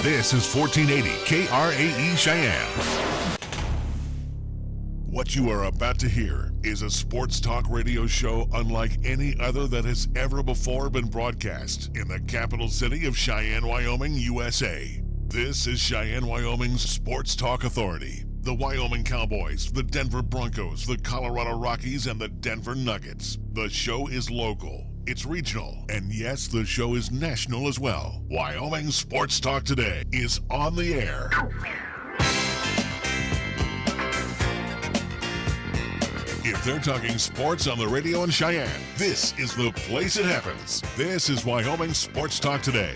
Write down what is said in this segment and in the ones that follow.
This is 1480 KRAE Cheyenne. What you are about to hear is a sports talk radio show unlike any other that has ever before been broadcast in the capital city of Cheyenne, Wyoming, USA. This is Cheyenne, Wyoming's Sports Talk Authority. The Wyoming Cowboys, the Denver Broncos, the Colorado Rockies, and the Denver Nuggets. The show is local, it's regional, and yes, the show is national as well. Wyoming Sports Talk Today is on the air. If they're talking sports on the radio in Cheyenne, this is the place it happens. This is Wyoming Sports Talk Today.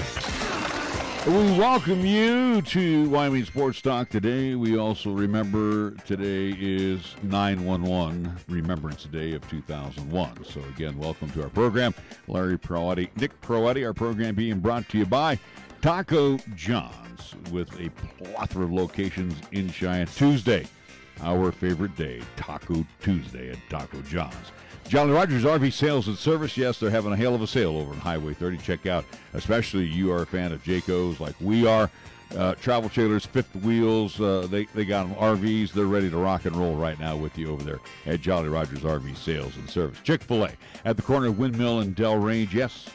We welcome you to Wyoming Sports Talk Today. We also remember today is 9/11 Remembrance Day of 2001. So again, welcome to our program. Larry Proetti, Nick Proetti, our program being brought to you by Taco John's with a plethora of locations in Cheyenne. Tuesday, our favorite day, Taco Tuesday at Taco John's. Jolly Rogers RV Sales and Service. Yes, they're having a hell of a sale over on Highway 30. Check out, especially you are a fan of Jayco's like we are. Travel trailers, fifth wheels, they got them, RVs. They're ready to rock and roll right now with you over there at Jolly Rogers RV Sales and Service. Chick-fil-A at the corner of Windmill and Del Range. Yes,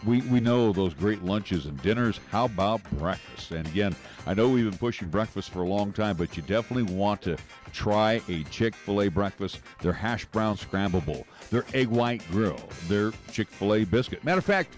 we know those great lunches and dinners. How about breakfast? And again, I know we've been pushing breakfast for a long time, but you definitely want to try a Chick-fil-A breakfast. Their hash brown scramble bowl, their egg white grill, their Chick-fil-A biscuit. Matter of fact,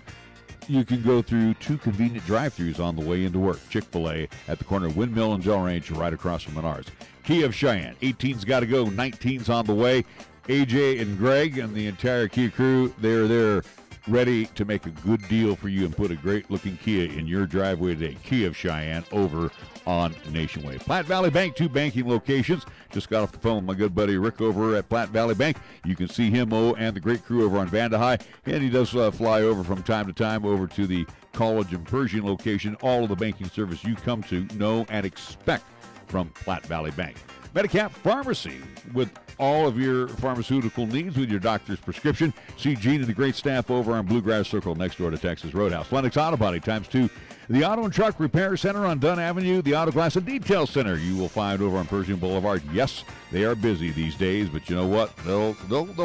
you can go through two convenient drive-thrus on the way into work. Chick-fil-A at the corner of Windmill and Del Range, right across from Menards. Kia of Cheyenne, 18's got to go, 19's on the way. AJ and Greg and the entire Kia crew, they're there ready to make a good deal for you and put a great-looking Kia in your driveway today. Kia of Cheyenne over on Nation Way. Platte Valley Bank, two banking locations. Just got off the phone with my good buddy Rick over at Platte Valley Bank. You can see him and the great crew over on Vanda High, and he does fly over from time to time over to the College and Pershing location. All of the banking service you come to know and expect from Platte Valley Bank. Medicap Pharmacy, with all of your pharmaceutical needs with your doctor's prescription. See Gene and the great staff over on Bluegrass Circle next door to Texas Roadhouse. Lennox Auto Body ×2. The Auto and Truck Repair Center on Dunn Avenue. The Auto Glass and Detail Center you will find over on Pershing Boulevard. Yes, they are busy these days, but you know what? They'll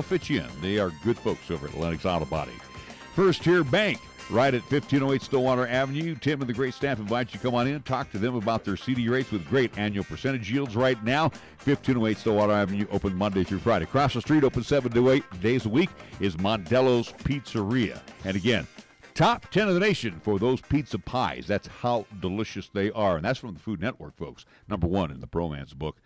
fit you in. They are good folks over at Lennox Auto Body. First Tier Bank, right at 1508 Stillwater Avenue. Tim and the great staff invite you to come on in, talk to them about their CD rates with great annual percentage yields right now. 1508 Stillwater Avenue, open Monday through Friday. Across the street, open 7 to 8 days a week, is Mondello's Pizzeria. And again, top 10 of the nation for those pizza pies. That's how delicious they are. And that's from the Food Network, folks. Number 1 in the Pro-Man's book.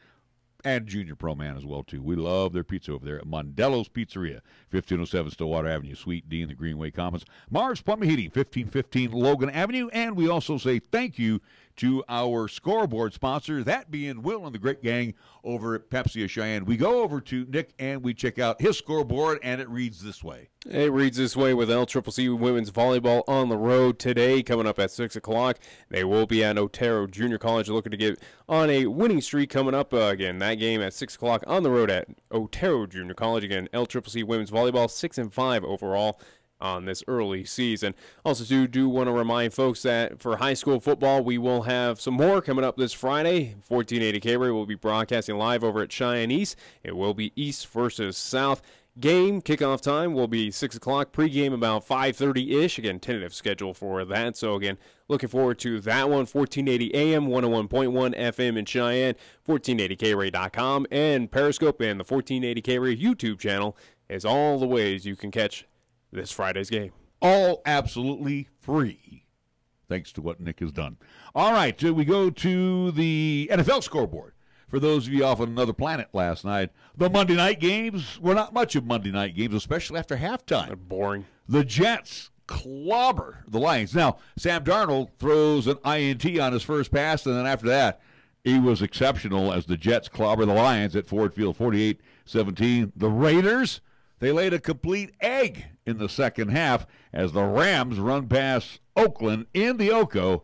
And Junior Pro-Man as well, too. We love their pizza over there at Mondello's Pizzeria, 1507 Stillwater Avenue, Suite D in the Greenway Commons. Mars Plumbing Heating, 1515 Logan Avenue. And we also say thank you to our scoreboard sponsor, that being Will and the great gang over at Pepsi of Cheyenne. We go over to Nick and we check out his scoreboard, and it reads this way. It reads this way with LCCC Women's Volleyball on the road today, coming up at 6 o'clock. They will be at Otero Junior College, looking to get on a winning streak coming up. Again, that game at 6 o'clock on the road at Otero Junior College. Again, LCCC Women's Volleyball, 6-5 overall on this early season. Also, do want to remind folks that for high school football, we will have some more coming up this Friday. 1480 K-Ray will be broadcasting live over at Cheyenne East. It will be East versus South. Game kickoff time will be 6 o'clock. Pregame about 5:30-ish. Again, tentative schedule for that. So, again, looking forward to that one. 1480 AM, 101.1 FM in Cheyenne, 1480kray.com, and Periscope and the 1480 K-Ray YouTube channel is all the ways you can catch this Friday's game. All absolutely free, thanks to what Nick has done. All right, we go to the NFL scoreboard. For those of you off on another planet last night, the Monday night games were not much of Monday night games, especially after halftime. They're boring. The Jets clobber the Lions. Now, Sam Darnold throws an INT on his first pass, and then after that, he was exceptional as the Jets clobber the Lions at Ford Field, 48-17. The Raiders, they laid a complete egg in the second half as the Rams run past Oakland in the Oco,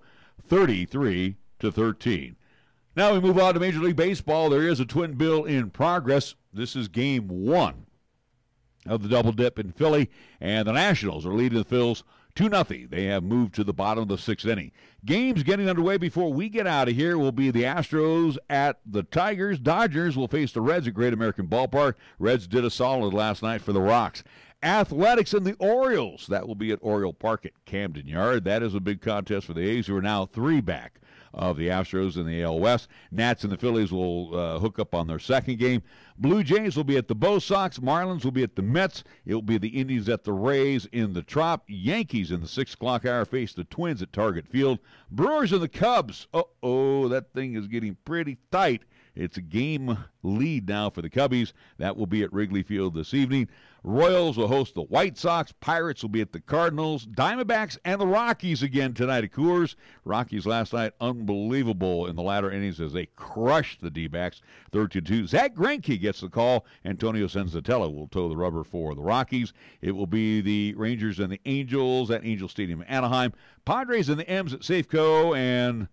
33-13. Now we move on to Major League Baseball. There is a twin bill in progress. This is game 1 of the double dip in Philly, and the Nationals are leading the Phils 2-0. They have moved to the bottom of the sixth inning. Games getting underway before we get out of here will be the Astros at the Tigers. Dodgers will face the Reds at Great American Ballpark. Reds did a solid last night for the Rocks. Athletics and the Orioles. That will be at Oriole Park at Camden Yard. That is a big contest for the A's, who are now 3 back of the Astros in the AL West. Nats and the Phillies will hook up on their second game. Blue Jays will be at the Bo Sox. Marlins will be at the Mets. It will be the Indians at the Rays in the Trop. Yankees in the 6 o'clock hour face the Twins at Target Field. Brewers and the Cubs. Uh-oh, that thing is getting pretty tight. It's a game lead now for the Cubbies. That will be at Wrigley Field this evening. Royals will host the White Sox. Pirates will be at the Cardinals. Diamondbacks and the Rockies again tonight at Coors. Rockies last night, unbelievable in the latter innings as they crushed the D-backs 13-2. Zach Greinke gets the call. Antonio Senzatella will toe the rubber for the Rockies. It will be the Rangers and the Angels at Angel Stadium in Anaheim. Padres and the M's at Safeco, and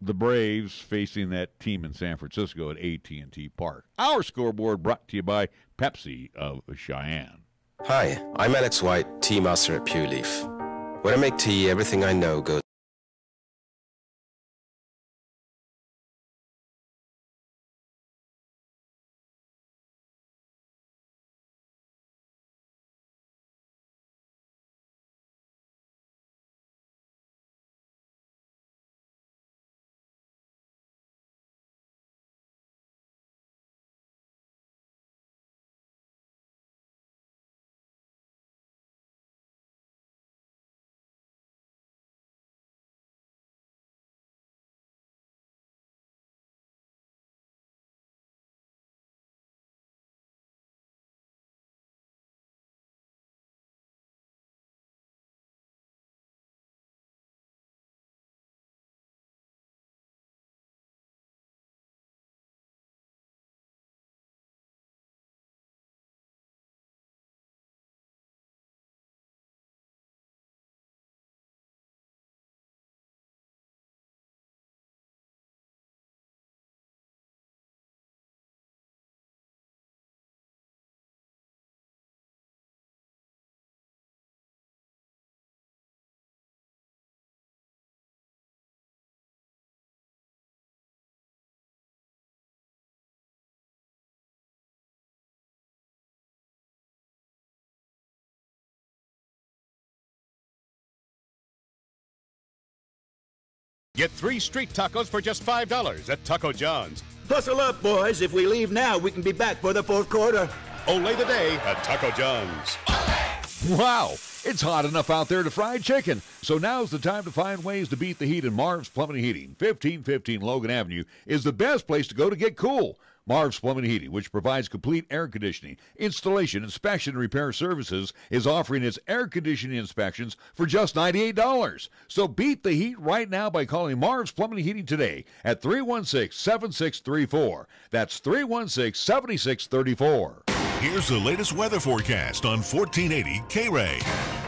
the Braves facing that team in San Francisco at AT&T Park. Our scoreboard brought to you by Pepsi of Cheyenne. Hi, I'm Alex White, tea master at Pure Leaf. When I make tea, everything I know goes. Get 3 street tacos for just $5 at Taco John's. Hustle up, boys. If we leave now, we can be back for the fourth quarter. Olay the day at Taco John's. Wow, it's hot enough out there to fry chicken. So now's the time to find ways to beat the heat, and Marv's Plumbing and Heating, 1515 Logan Avenue, is the best place to go to get cool. Marv's Plumbing and Heating, which provides complete air conditioning, installation, inspection, and repair services, is offering its air conditioning inspections for just $98. So beat the heat right now by calling Marv's Plumbing and Heating today at 316-7634. That's 316-7634. Here's the latest weather forecast on 1480 K-Ray.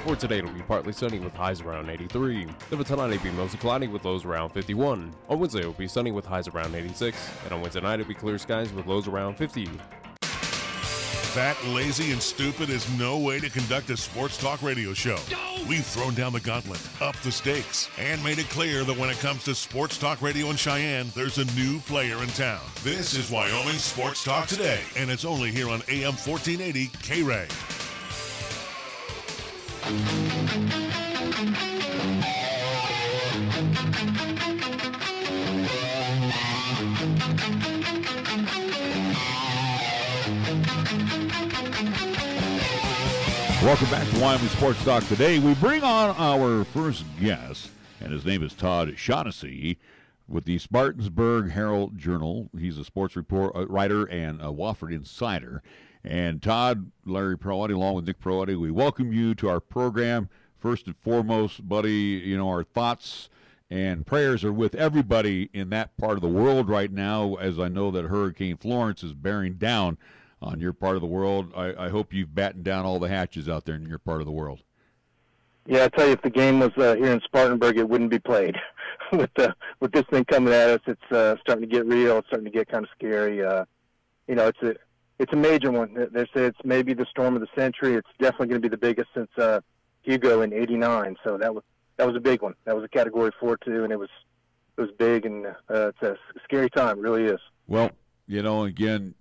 For today, it'll be partly sunny with highs around 83. Then for tonight, it'll be mostly cloudy with lows around 51. On Wednesday, it'll be sunny with highs around 86. And on Wednesday night, it'll be clear skies with lows around 50. Fat, lazy, and stupid is no way to conduct a sports talk radio show. We've thrown down the gauntlet, upped the stakes, and made it clear that when it comes to sports talk radio in Cheyenne, there's a new player in town. This is Wyoming Sports Talk Today, and it's only here on AM 1480 K-Ray. Welcome back to Wyoming Sports Talk Today. We bring on our first guest, and his name is Todd Shanesy with the Spartansburg Herald Journal. He's a sports writer and a Wofford insider. And Todd, Larry Perotti, along with Nick Perotti, we welcome you to our program. First and foremost, buddy, you know, our thoughts and prayers are with everybody in that part of the world right now, as I know that Hurricane Florence is bearing down on your part of the world. I hope you've battened down all the hatches out there in your part of the world. Yeah, I tell you, if the game was here in Spartanburg, it wouldn't be played. with this thing coming at us, it's starting to get real. It's starting to get kind of scary. You know, it's a major one. They say it's maybe the storm of the century. It's definitely going to be the biggest since Hugo in '89. So that was a big one. That was a Category 4 too, and it was big, and it's a scary time. It really is. Well, again,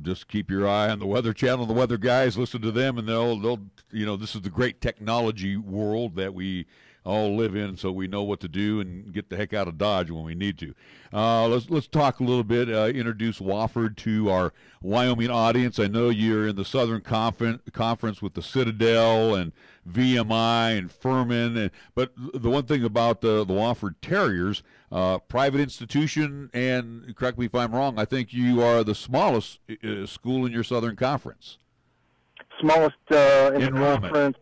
just keep your eye on the Weather Channel, the weather guys. Listen to them, and they'll this is the great technology world that we all live in, so we know what to do and get the heck out of Dodge when we need to. Let's talk a little bit. Introduce Wofford to our Wyoming audience. I know you're in the Southern Conference with the Citadel and VMI and Furman, but the one thing about the Wofford Terriers, private institution, and correct me if I'm wrong, I think you are the smallest school in your Southern Conference. Smallest in the enrollment. conference.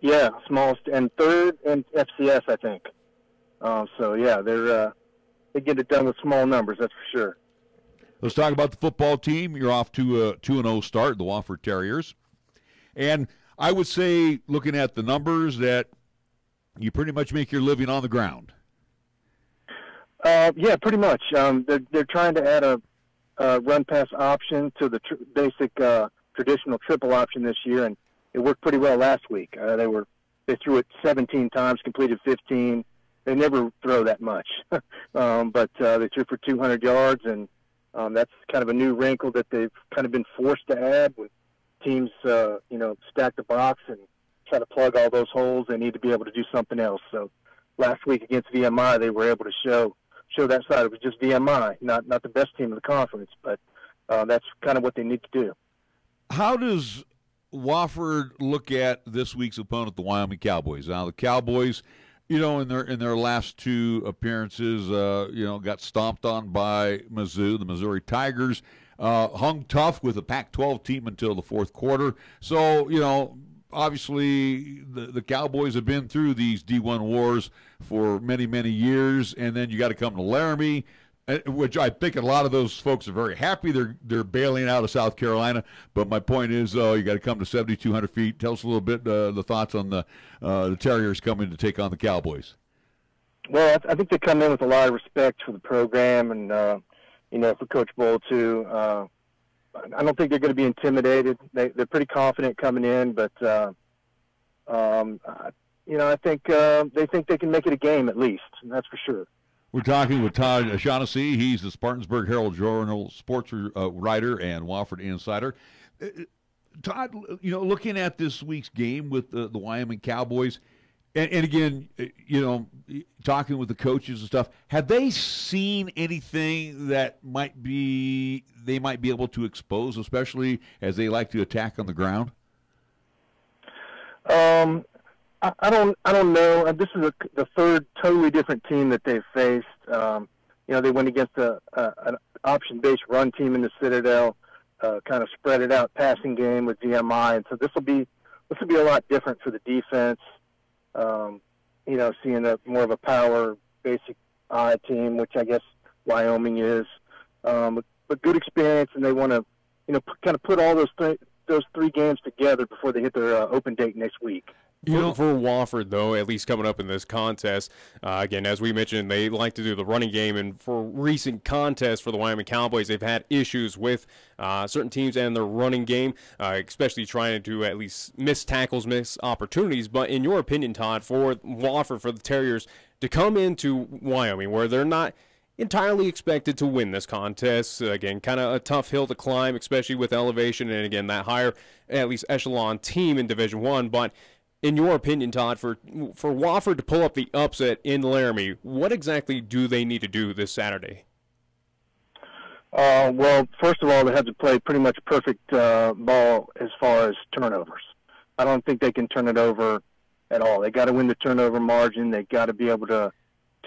Yeah, smallest and third in FCS, I think. So yeah, they get it done with small numbers, that's for sure. Let's talk about the football team. You're off to a 2-0 start, the Wofford Terriers, and I would say, looking at the numbers, that you pretty much make your living on the ground. Yeah, pretty much. They're trying to add a run-pass option to the basic traditional triple option this year, and it worked pretty well last week. They threw it 17 times, completed 15. They never throw that much, but they threw for 200 yards, and that's kind of a new wrinkle that they've kind of been forced to add when teams, stack the box and try to plug all those holes. They need to be able to do something else. So last week against VMI, they were able to show that side. It was just VMI, not the best team in the conference, but that's kind of what they need to do. How does Wofford look at this week's opponent, the Wyoming Cowboys? Now, the Cowboys, in their last two appearances, got stomped on by Mizzou, the Missouri Tigers, hung tough with a Pac-12 team until the fourth quarter. So, obviously the Cowboys have been through these D1 wars for many, many years, and then you got to come to Laramie, which I think a lot of those folks are very happy they're bailing out of South Carolina. But my point is, you got to come to 7,200 feet. Tell us a little bit the thoughts on the Terriers coming to take on the Cowboys. Well, I think they come in with a lot of respect for the program and for Coach Bohl too. I don't think they're going to be intimidated. They're pretty confident coming in, but I think they think they can make it a game at least. That's for sure. We're talking with Todd Shanesy. He's the Spartansburg Herald Journal sports writer and Wofford insider. Todd, looking at this week's game with the Wyoming Cowboys, and again, talking with the coaches and stuff, have they seen anything that they might be able to expose, especially as they like to attack on the ground? I don't know. This is the third totally different team that they've faced. They went against an option-based run team in the Citadel, kind of spread it out passing game with VMI, and so this will be a lot different for the defense. Seeing more of a power basic eye team, which I guess Wyoming is, but good experience, and they want to kind of put all those three games together before they hit their open date next week. For Wofford, though, at least coming up in this contest, again, as we mentioned, they like to do the running game, and for recent contests for the Wyoming Cowboys, they've had issues with certain teams and their running game, especially trying to at least miss tackles, miss opportunities. But in your opinion, Todd, for Wofford, for the Terriers, to come into Wyoming, where they're not entirely expected to win this contest, again, kind of a tough hill to climb, especially with elevation, and again, that higher, at least echelon team in Division I, but in your opinion, Todd, for Wofford to pull up the upset in Laramie, what exactly do they need to do this Saturday? Well, first of all, they have to play pretty much perfect ball as far as turnovers. I don't think they can turn it over at all. They got to win the turnover margin. They got to be able to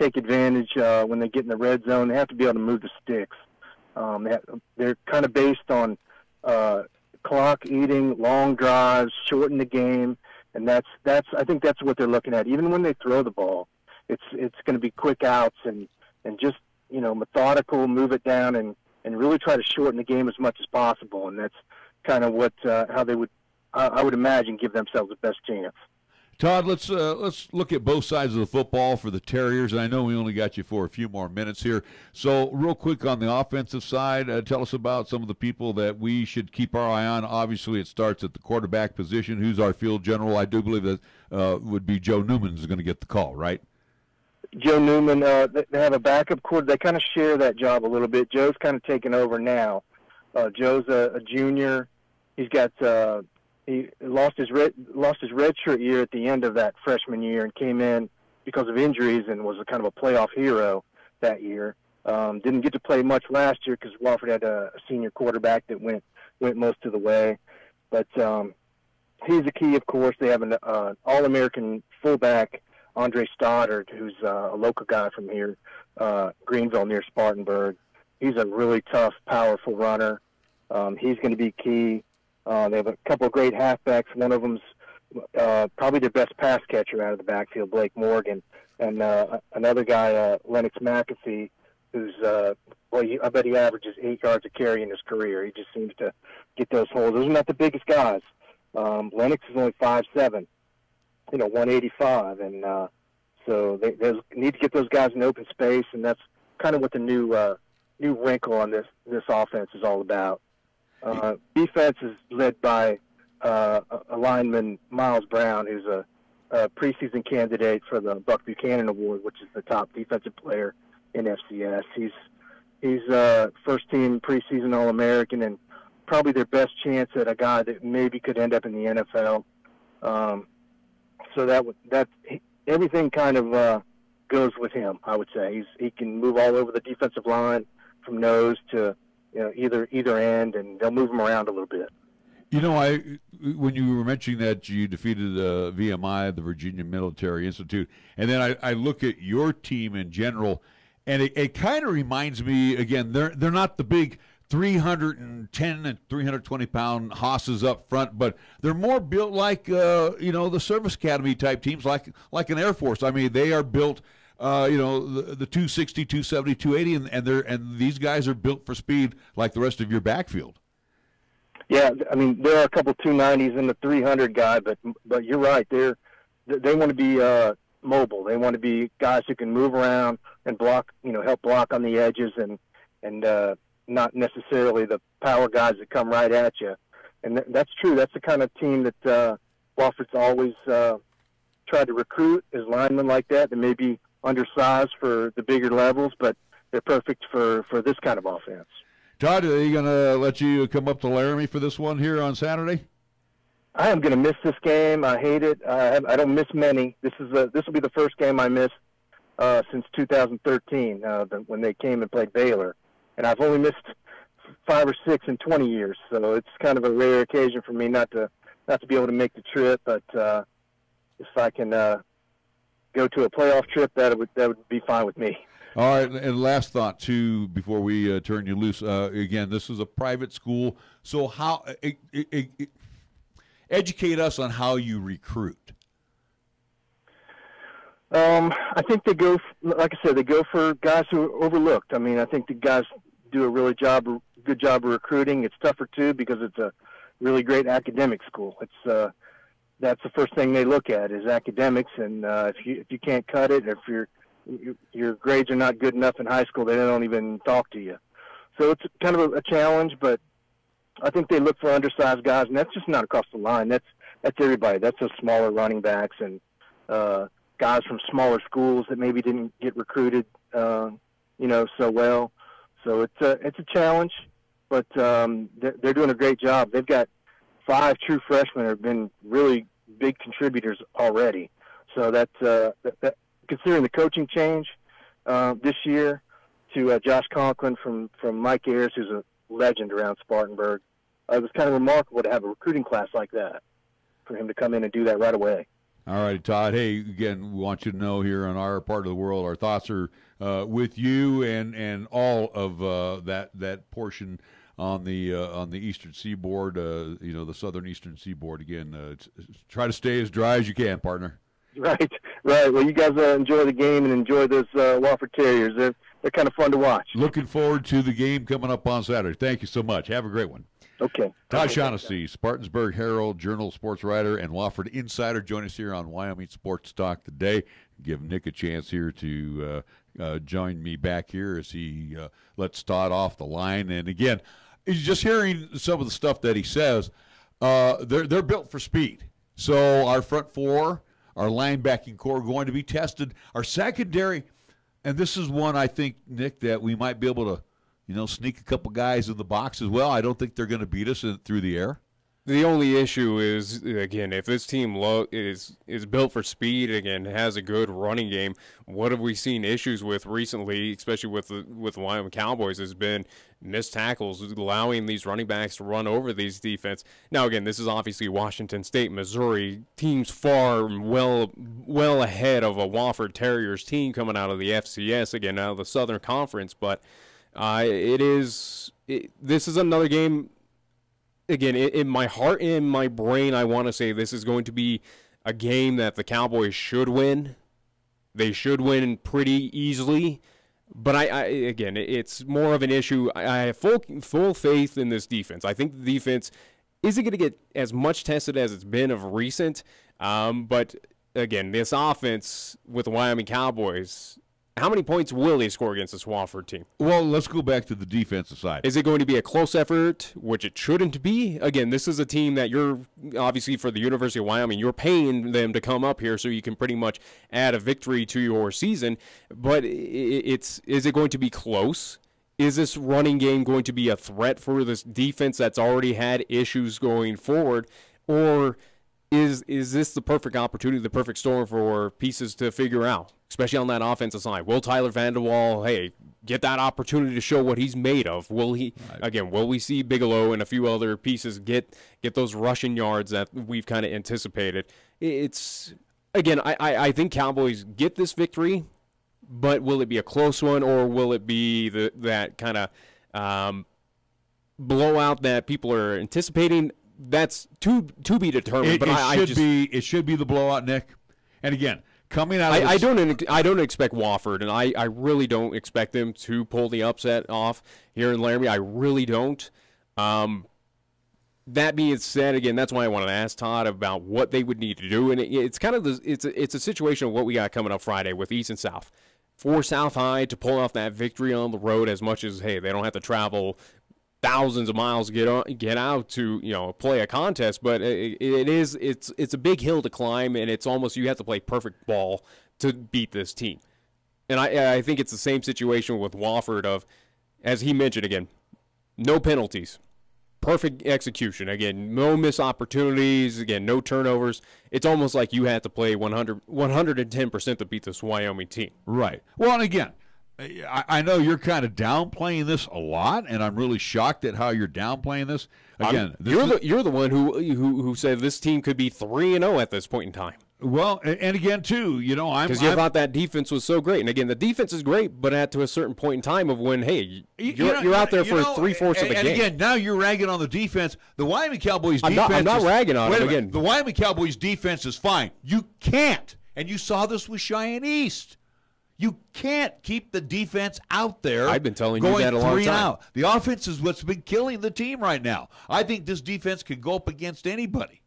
take advantage when they get in the red zone. They have to be able to move the sticks. They're kind of based on clock eating, long drives, shorten the game. And that's I think that's what they're looking at. Even when they throw the ball, it's going to be quick outs and just methodical, move it down and really try to shorten the game as much as possible. And that's kind of what how they would I would imagine give themselves the best chance. Todd, let's look at both sides of the football for the Terriers, and I know we only got you for a few more minutes here. So real quick on the offensive side, tell us about some of the people that we should keep our eye on. Obviously, it starts at the quarterback position. Who's our field general? I do believe that would be Joe Newman is going to get the call, right? Joe Newman, they have a backup quarterback. They kind of share that job a little bit. Joe's kind of taken over now. Joe's a junior. He's got he lost his redshirt year at the end of that freshman year and came in because of injuries and was a kind of a playoff hero that year. Didn't get to play much last year because Wofford had a senior quarterback that went most of the way. But he's a key, of course. They have an All-American fullback, Andre Stoddard, who's a local guy from here, Greenville near Spartanburg. He's a really tough, powerful runner. He's going to be key. They have a couple of great halfbacks. One of them's probably their best pass catcher out of the backfield, Blake Morgan. And another guy, Lennox McAfee, who's, I bet he averages 8 yards a carry in his career. He just seems to get those holes. Those are not the biggest guys. Lennox is only 5'7", 185. And so they need to get those guys in open space, and that's kind of what the new wrinkle on this offense is all about. Defense is led by a lineman, Miles Brown, who's a preseason candidate for the Buck Buchanan Award, which is the top defensive player in FCS. He's first team preseason All-American and probably their best chance at a guy that maybe could end up in the NFL. So everything kind of goes with him, I would say. He can move all over the defensive line from nose to either end, and they'll move him around a little bit. When you were mentioning that you defeated the VMI, the Virginia Military Institute, and then I look at your team in general, and it kind of reminds me, again, they're not the big 310 and 320-pound hosses up front, but they're more built like the Service Academy type teams, like an Air Force. I mean, they are built. The 260, 270, 280, and these guys are built for speed like the rest of your backfield. Yeah, I mean, there are a couple 290s and the 300 guy, but you're right. They want to be mobile. They want to be guys who can move around and block, help block on the edges and not necessarily the power guys that come right at you. And that's true. That's the kind of team that Wofford's always tried to recruit, is linemen like that maybe undersized for the bigger levels, but they're perfect for this kind of offense. Todd, are you going to let you come up to Laramie for this one here on Saturday? I am going to miss this game. I hate it. I don't miss many. This will be the first game I missed since 2013 when they came and played Baylor, and I've only missed 5 or 6 in 20 years. So it's kind of a rare occasion for me not to be able to make the trip. But if I can go to a playoff trip, that would be fine with me. All right, and last thought too before we turn you loose. Again, this is a private school, so how educate us on how you recruit. I think they go, like I said, they go for guys who are overlooked. I mean, I think the guys do a good job of recruiting. It's tougher too because it's a really great academic school. It's that's the first thing they look at is academics, and if you can't cut it, if your grades are not good enough in high school, they don't even talk to you. So it's kind of a challenge, but I think they look for undersized guys, and that's just not across the line. That's everybody. That's those smaller running backs and guys from smaller schools that maybe didn't get recruited, so well. So it's a challenge, but they're doing a great job. They've got 5 true freshmen who have been really big contributors already. So that considering the coaching change this year to Josh Conklin from Mike Ayers, who's a legend around Spartanburg, it was kind of remarkable to have a recruiting class like that, for him to come in and do that right away. All right, Todd. Hey, again, we want you to know here on our part of the world, our thoughts are with you and all of that portion on the eastern seaboard, the southern eastern seaboard. Again, try to stay as dry as you can, partner. Right. Well, you guys enjoy the game and enjoy those Wofford Terriers. They're kind of fun to watch. Looking forward to the game coming up on Saturday. Thank you so much. Have a great one. Okay. Todd Shanesy, Spartansburg Herald, Journal sports writer, and Wofford Insider, join us here on Wyoming Sports Talk today. Give Nick a chance here to join me back here as he lets Todd off the line. And again, just hearing some of the stuff that he says, they're built for speed. So our front four, our linebacking core are going to be tested. Our secondary, and this is one I think, Nick, that we might be able to sneak a couple guys in the box as well. I don't think they're going to beat us through the air. The only issue is, again, if this team is built for speed, again, has a good running game, what have we seen issues with recently, especially with the Wyoming Cowboys, has been missed tackles, allowing these running backs to run over these defense. Now, again, this is obviously Washington State, Missouri, teams far well ahead of a Wofford Terriers team coming out of the FCS, again, out of the Southern Conference, but this is another game. Again, in my heart and in my brain, I want to say this is going to be a game that the Cowboys should win. They should win pretty easily. But again, it's more of an issue. I have full faith in this defense. I think the defense isn't going to get as much tested as it's been of recent. But again, this offense with the Wyoming Cowboys, how many points will they score against this Wofford team? Well, let's go back to the defensive side. Is it going to be a close effort, which it shouldn't be? Again, this is a team that you're, obviously for the University of Wyoming, you're paying them to come up here so you can pretty much add a victory to your season. But is it going to be close? Is this running game going to be a threat for this defense that's already had issues going forward? Or is this the perfect opportunity, the perfect storm for pieces to figure out, especially on that offensive side? Will Tyler Vanderwall, get that opportunity to show what he's made of? Will he, again, will we see Bigelow and a few other pieces get those rushing yards that we've kind of anticipated? It's, again, I think Cowboys get this victory, but will it be a close one, or will it be that kind of blowout that people are anticipating? That's to be determined. It should be the blowout, Nick. And again, coming out of I don't expect Wofford, and I really don't expect them to pull the upset off here in Laramie. I really don't. That being said, again, that's why I wanted to ask Todd about what they would need to do, and it's kind of it's a situation of what we got coming up Friday with East and South. For South High to pull off that victory on the road, as much as they don't have to travel thousands of miles to get out to play a contest, but it's a big hill to climb, and it's almost you have to play perfect ball to beat this team. And I think it's the same situation with Wofford of, as he mentioned, again, no penalties, perfect execution, again, no missed opportunities, again, no turnovers. It's almost like you had to play 110% to beat this Wyoming team. Right. Well, and again, I know you're kind of downplaying this a lot, and I'm really shocked at how you're downplaying this. Again, you're the one who said this team could be 3-0 at this point in time. Well, and again, too, because you thought that defense was so great, and again, the defense is great, but to a certain point in time of when, you're out there for 3/4 of the game. And again, now you're ragging on the defense. The Wyoming Cowboys defense. I'm not ragging on it again. The Wyoming Cowboys defense is fine. You can't, and you saw this with Cheyenne East. You can't keep the defense out there. I've been telling you that a long time. Out. The offense is what's been killing the team right now. I think this defense can go up against anybody.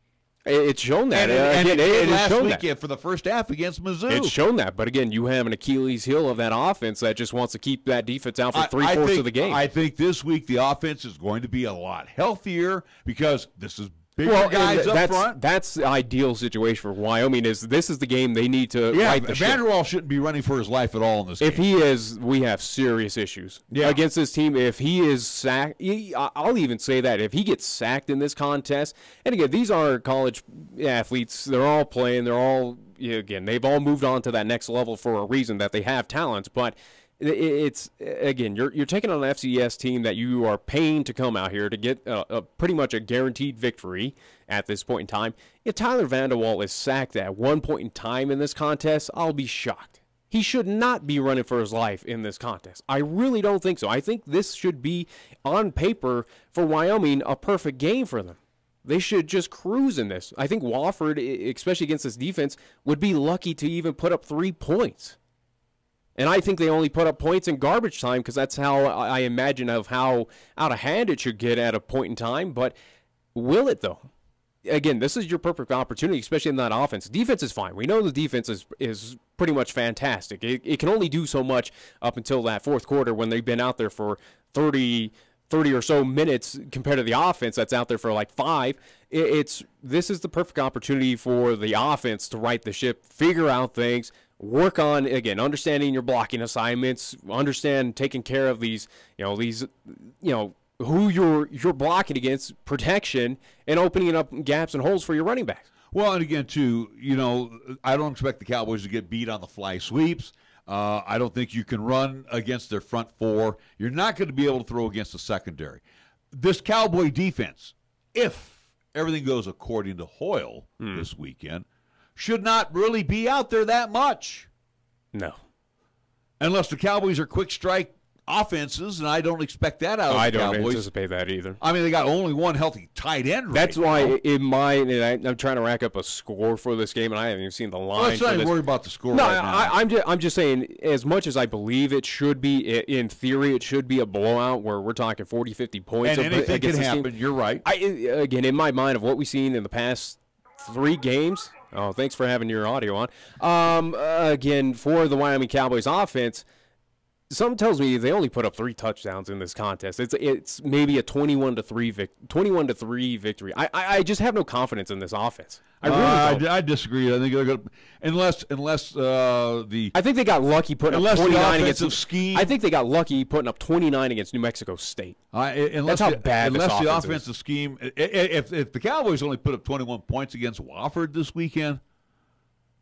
It's shown that. And last weekend for the first half against Mizzou. It's shown that. But again, you have an Achilles heel of that offense that just wants to keep that defense out for 3/4 of the game. I think this week the offense is going to be a lot healthier because this is bigger guys up front. That's the ideal situation for Wyoming. This is the game they need to right the ship. Vanderwall shouldn't be running for his life at all in this game. If he is, we have serious issues against this team. If he is sacked, I'll even say that if he gets sacked in this contest, and again, these are college athletes. They're all playing. They're all, again, they've all moved on to that next level for a reason, that they have talent, but it's, again, you're taking on an FCS team that you are paying to come out here to get a pretty much a guaranteed victory at this point in time. If Tyler Vanderwall is sacked at one point in time in this contest, I'll be shocked. He should not be running for his life in this contest. I really don't think so. I think this should be, on paper, for Wyoming, a perfect game for them. They should just cruise in this. I think Wofford, especially against this defense, would be lucky to even put up 3 points. And I think they only put up points in garbage time because that's how I imagine of how out of hand it should get at a point in time. But will it, though? Again, this is your perfect opportunity, especially in that offense. Defense is fine. We know the defense is pretty much fantastic. It can only do so much up until that fourth quarter when they've been out there for 30 or so minutes compared to the offense that's out there for like 5. This is the perfect opportunity for the offense to right the ship, figure out things, work on, again, understanding your blocking assignments, understand taking care of these, who you're blocking against, protection, and opening up gaps and holes for your running backs. Well, and again, too, I don't expect the Cowboys to get beat on the fly sweeps. I don't think you can run against their front 4. You're not going to be able to throw against the secondary. This Cowboy defense, if everything goes according to Hoyle this weekend, should not really be out there that much. No. Unless the Cowboys are quick strike offenses, and I don't expect that out of the Cowboys. I don't anticipate that either. I mean, they got only one healthy tight end. That's why I'm trying to rack up a score for this game, and I haven't even seen the line. Well, let's not even worry about the score no, right now. I'm just saying, as much as I believe it should be, in theory, it should be a blowout where we're talking 40, 50 points. And anything can happen. You're right. Again, in my mind, of what we've seen in the past 3 games. Oh, thanks for having your audio on. Again, for the Wyoming Cowboys offense, something tells me they only put up 3 touchdowns in this contest. It's maybe a 21-3 victory. I just have no confidence in this offense. I really don't. I disagree. I think they're going to, unless I think they got lucky putting up 29 against scheme. I think they got lucky putting up 29 against New Mexico State. That's how bad this offense the offensive scheme. If the Cowboys only put up 21 points against Wofford this weekend,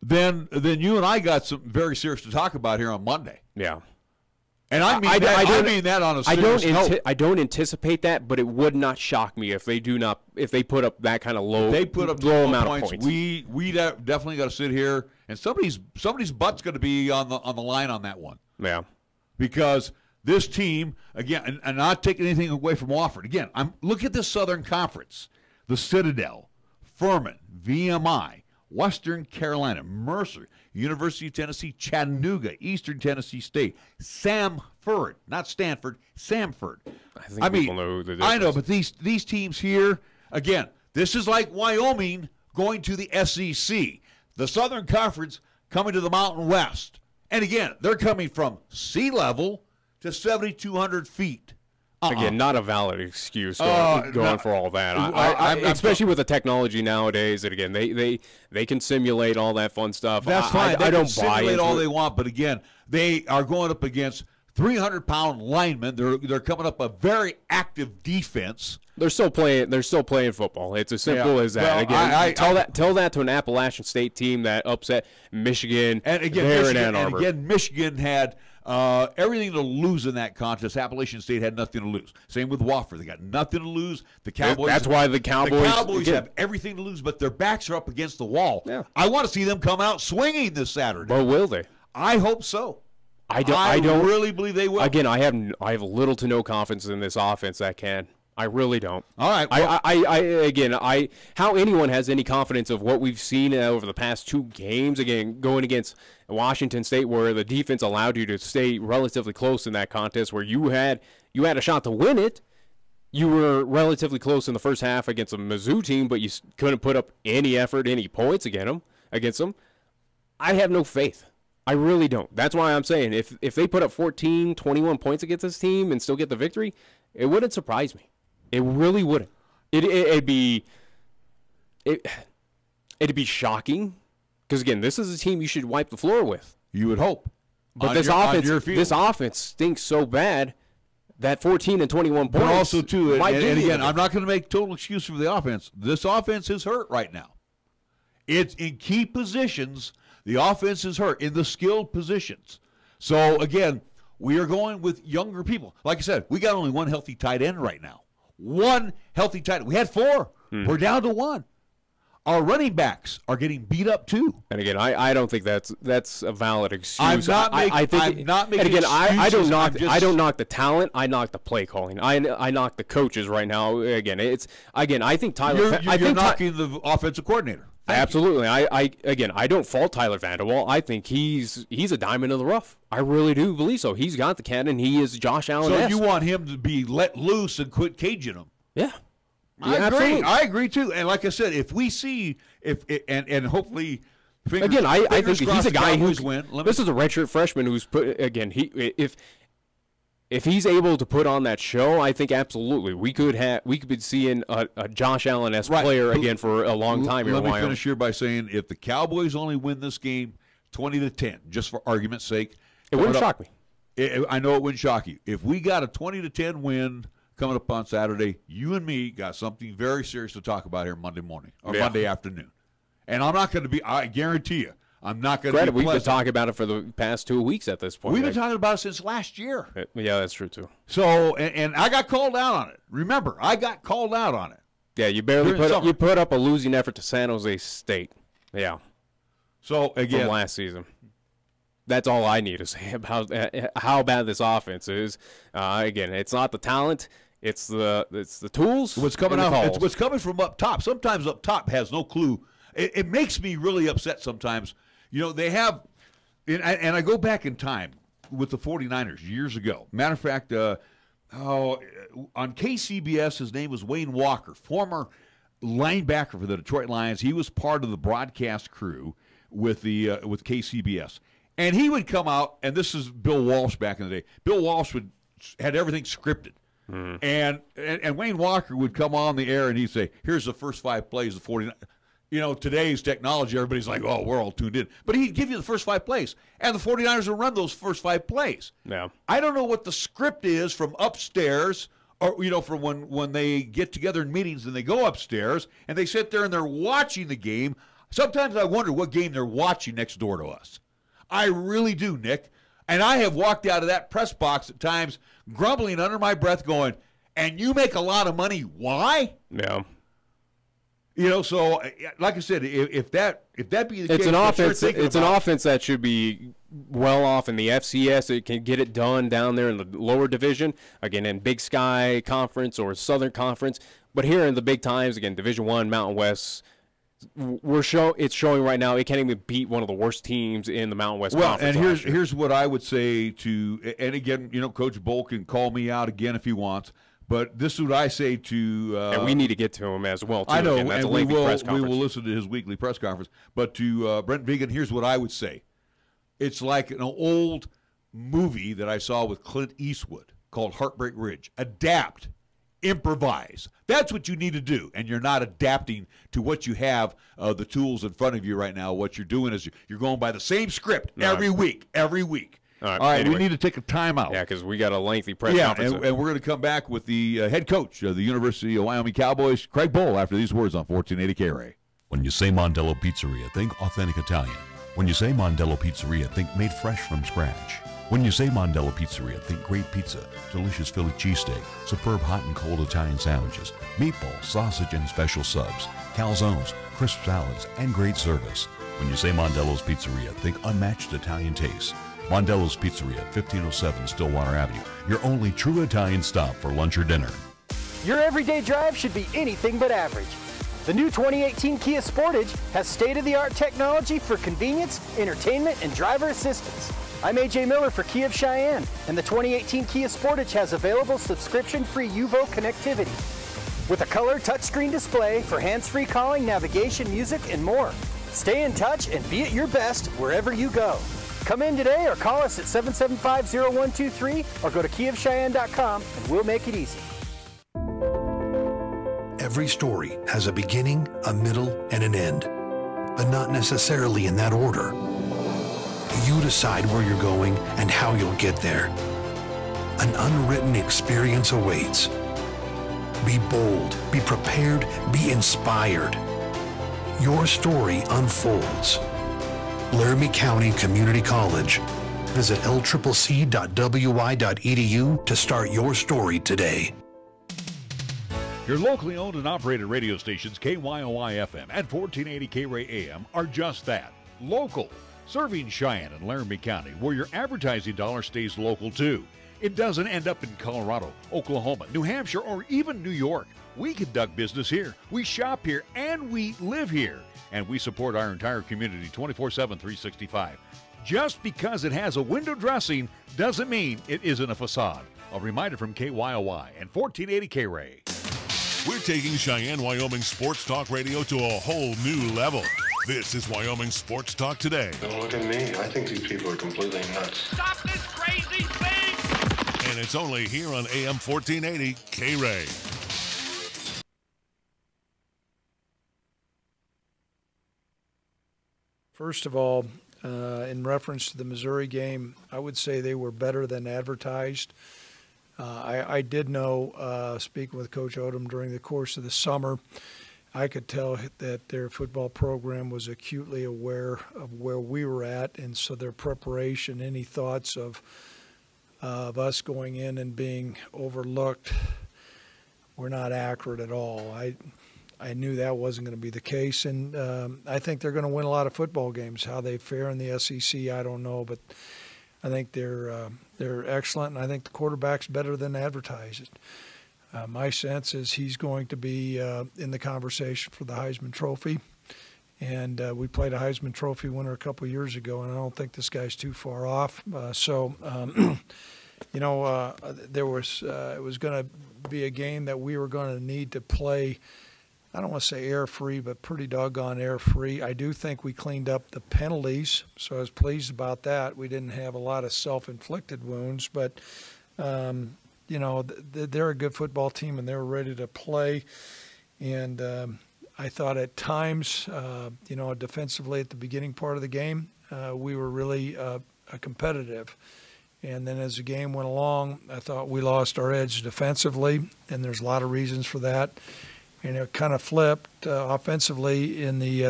then you and I got some very serious to talk about here on Monday. Yeah. And I mean that on a serious note. I don't anticipate that, but it would not shock me if they put up that kind of low amount of points. We definitely got to sit here, and somebody's butt's going to be on the line on that one. Yeah, because this team again, and not taking anything away from Wofford. Again, look at the Southern Conference: the Citadel, Furman, VMI, Western Carolina, Mercer, University of Tennessee, Chattanooga, Eastern Tennessee State, Samford, not Stanford, Samford. I mean, people know the difference. I know, but these teams here, again, this is like Wyoming going to the SEC. The Southern Conference coming to the Mountain West. And again, they're coming from sea level to 7,200 feet. Again, not a valid excuse going for all that. Especially with the technology nowadays, that again they can simulate all that fun stuff. That's fine. I don't can buy simulate all it. they want, but again, they are going up against 300-pound linemen. They're coming up a very active defense. They're still playing football. It's as simple as that. Well, again, tell that to an Appalachian State team that upset Michigan. And again, Michigan had everything to lose in that contest. Appalachian State had nothing to lose. Same with Wofford. They got nothing to lose. The Cowboys. That's why the Cowboys have everything to lose, but their backs are up against the wall. Yeah. I want to see them come out swinging this Saturday. But will they? I hope so. I don't really believe they will. Again, I have little to no confidence in this offense that can. I really don't. All right. Well, how anyone has any confidence of what we've seen over the past 2 games, again, going against Washington State, where the defense allowed you to stay relatively close in that contest, where you had a shot to win it. You were relatively close in the first half against a Mizzou team, but you couldn't put up any effort, any points against them. I have no faith. I really don't. That's why I'm saying if they put up 14, 21 points against this team and still get the victory, it wouldn't surprise me. It really wouldn't. It'd be shocking because again, this is a team you should wipe the floor with. You would hope. But this offense stinks so bad that 14 and 21 points. But also too, and again, I'm not going to make total excuse for the offense. This offense is hurt right now. It's in key positions. The offense is hurt in the skilled positions. So again, we are going with younger people. Like I said, we got only one healthy tight end right now. One healthy tight end. We had 4. We're down to 1. Our running backs are getting beat up too. And again, I don't think that's a valid excuse. I'm not making. And again, I don't knock the talent. I knock the play calling. I knock the coaches right now. Again, I think Tyler. You're knocking the offensive coordinator. Absolutely. I don't fault Tyler Vanderwall. I think he's a diamond in the rough. I really do believe so. He's got the cannon. He is Josh Allen. So you want him to be let loose and quit caging him? Yeah. I agree. Absolutely. I agree too. And like I said, if we see and hopefully. I think he's a guy who's win. This is a redshirt freshman who's put again. If he's able to put on that show, I think absolutely we could be seeing a Josh Allen-esque player again for a long time here in Wyoming. Let me finish here by saying if the Cowboys only win this game 20-10, just for argument's sake, it wouldn't shock me. I know it wouldn't shock you. If we got a 20-10 win coming up on Saturday, you and me got something very serious to talk about here Monday morning or Monday afternoon. And I'm not going to be. I guarantee you. I'm not going to be. We've been talking about it for the past 2 weeks at this point. We've been talking about it since last year. Yeah, that's true, too. So, and I got called out on it. Remember, I got called out on it. Yeah, you put up a losing effort to San Jose State. Yeah. So, again. From last season. That's all I need to say about how bad this offense is. Again, it's not the talent. It's the tools. What's coming out? It's what's coming from up top. Sometimes up top has no clue. It makes me really upset sometimes. You know, they have, and I go back in time with the 49ers years ago. Matter of fact, on KCBS, his name was Wayne Walker, former linebacker for the Detroit Lions. He was part of the broadcast crew with KCBS. And he would come out, and this is Bill Walsh back in the day. Bill Walsh had everything scripted. And Wayne Walker would come on the air, and he'd say, here's the first 5 plays of the 49ers. You know, today's technology, everybody's like, oh, we're all tuned in. But he'd give you the first 5 plays, and the 49ers would run those first 5 plays. Yeah. I don't know what the script is from upstairs or, you know, from when they get together in meetings and they go upstairs and they sit there and they're watching the game. Sometimes I wonder what game they're watching next door to us. I really do, Nick. And I have walked out of that press box at times grumbling under my breath going, and you make a lot of money. Why? Yeah. You know, so like I said, if that be the case, it's an offense that should be well off in the FCS. It can get it done down there in the lower division, again in Big Sky Conference or Southern Conference. But here in the big times, again, Division I, Mountain West, it's showing right now it can't even beat one of the worst teams in the Mountain West Conference. And here's what I would say to, and again, you know, Coach Bohl can call me out again if he wants. But this is what I say to and we need to get to him as well, too. I know, Again, that's and a lengthy press conference. we will listen to his weekly press conference. But to Brent Vigen, here's what I would say. It's like an old movie that I saw with Clint Eastwood called Heartbreak Ridge. Adapt. Improvise. That's what you need to do. And you're not adapting to what you have, the tools in front of you right now. What you're doing is you're going by the same script every week. All right, anyway. We need to take a timeout. Yeah, because we got a lengthy press conference. And we're going to come back with the head coach of the University of Wyoming Cowboys, Craig Bohl, after these words on 1480 KRA. When you say Mondello Pizzeria, think authentic Italian. When you say Mondello Pizzeria, think made fresh from scratch. When you say Mondello Pizzeria, think great pizza, delicious Philly cheesesteak, superb hot and cold Italian sandwiches, meatballs, sausage, and special subs, calzones, crisp salads, and great service. When you say Mondello's Pizzeria, think unmatched Italian taste. Mondello's Pizzeria, 1507 Stillwater Avenue, your only true Italian stop for lunch or dinner. Your everyday drive should be anything but average. The new 2018 Kia Sportage has state-of-the-art technology for convenience, entertainment, and driver assistance. I'm AJ Miller for Kia of Cheyenne, and the 2018 Kia Sportage has available subscription-free UVO connectivity with a color touchscreen display for hands-free calling, navigation, music, and more. Stay in touch and be at your best wherever you go. Come in today or call us at 775-0123 or go to KiaofCheyenne.com and we'll make it easy. Every story has a beginning, a middle, and an end, but not necessarily in that order. You decide where you're going and how you'll get there. An unwritten experience awaits. Be bold, be prepared, be inspired. Your story unfolds. Laramie County Community College. Visit lccc.wy.edu to start your story today. Your locally owned and operated radio stations, KYOI-FM and 1480 KRA AM, are just that, local, serving Cheyenne and Laramie County, where your advertising dollar stays local too. It doesn't end up in Colorado, Oklahoma, New Hampshire, or even New York. We conduct business here, we shop here, and we live here. and we support our entire community 24/7, 365. Just because it has a window dressing doesn't mean it isn't a facade. A reminder from KYOY and 1480 K-Ray. We're taking Cheyenne, Wyoming Sports Talk Radio to a whole new level. This is Wyoming Sports Talk Today. Don't look at me. I think these people are completely nuts. Stop this crazy thing! And it's only here on AM 1480 K-Ray. First of all, in reference to the Missouri game, I would say they were better than advertised. I did know, speaking with Coach Odom during the course of the summer, I could tell that their football program was acutely aware of where we were at, and so their preparation, any thoughts of us going in and being overlooked were not accurate at all. I knew that wasn't going to be the case, and I think they're going to win a lot of football games. How they fare in the SEC, I don't know, but I think they're excellent, and I think the quarterback's better than advertised. My sense is he's going to be in the conversation for the Heisman Trophy, and we played a Heisman Trophy winner a couple of years ago, and I don't think this guy's too far off. It was going to be a game that we were going to need to play. I don't want to say air-free, but pretty doggone air-free. I do think we cleaned up the penalties, so I was pleased about that. We didn't have a lot of self-inflicted wounds, but, they're a good football team, and they were ready to play. And I thought at times, defensively at the beginning part of the game, we were really competitive. And then as the game went along, I thought we lost our edge defensively, and there's a lot of reasons for that. And it kind of flipped offensively in the,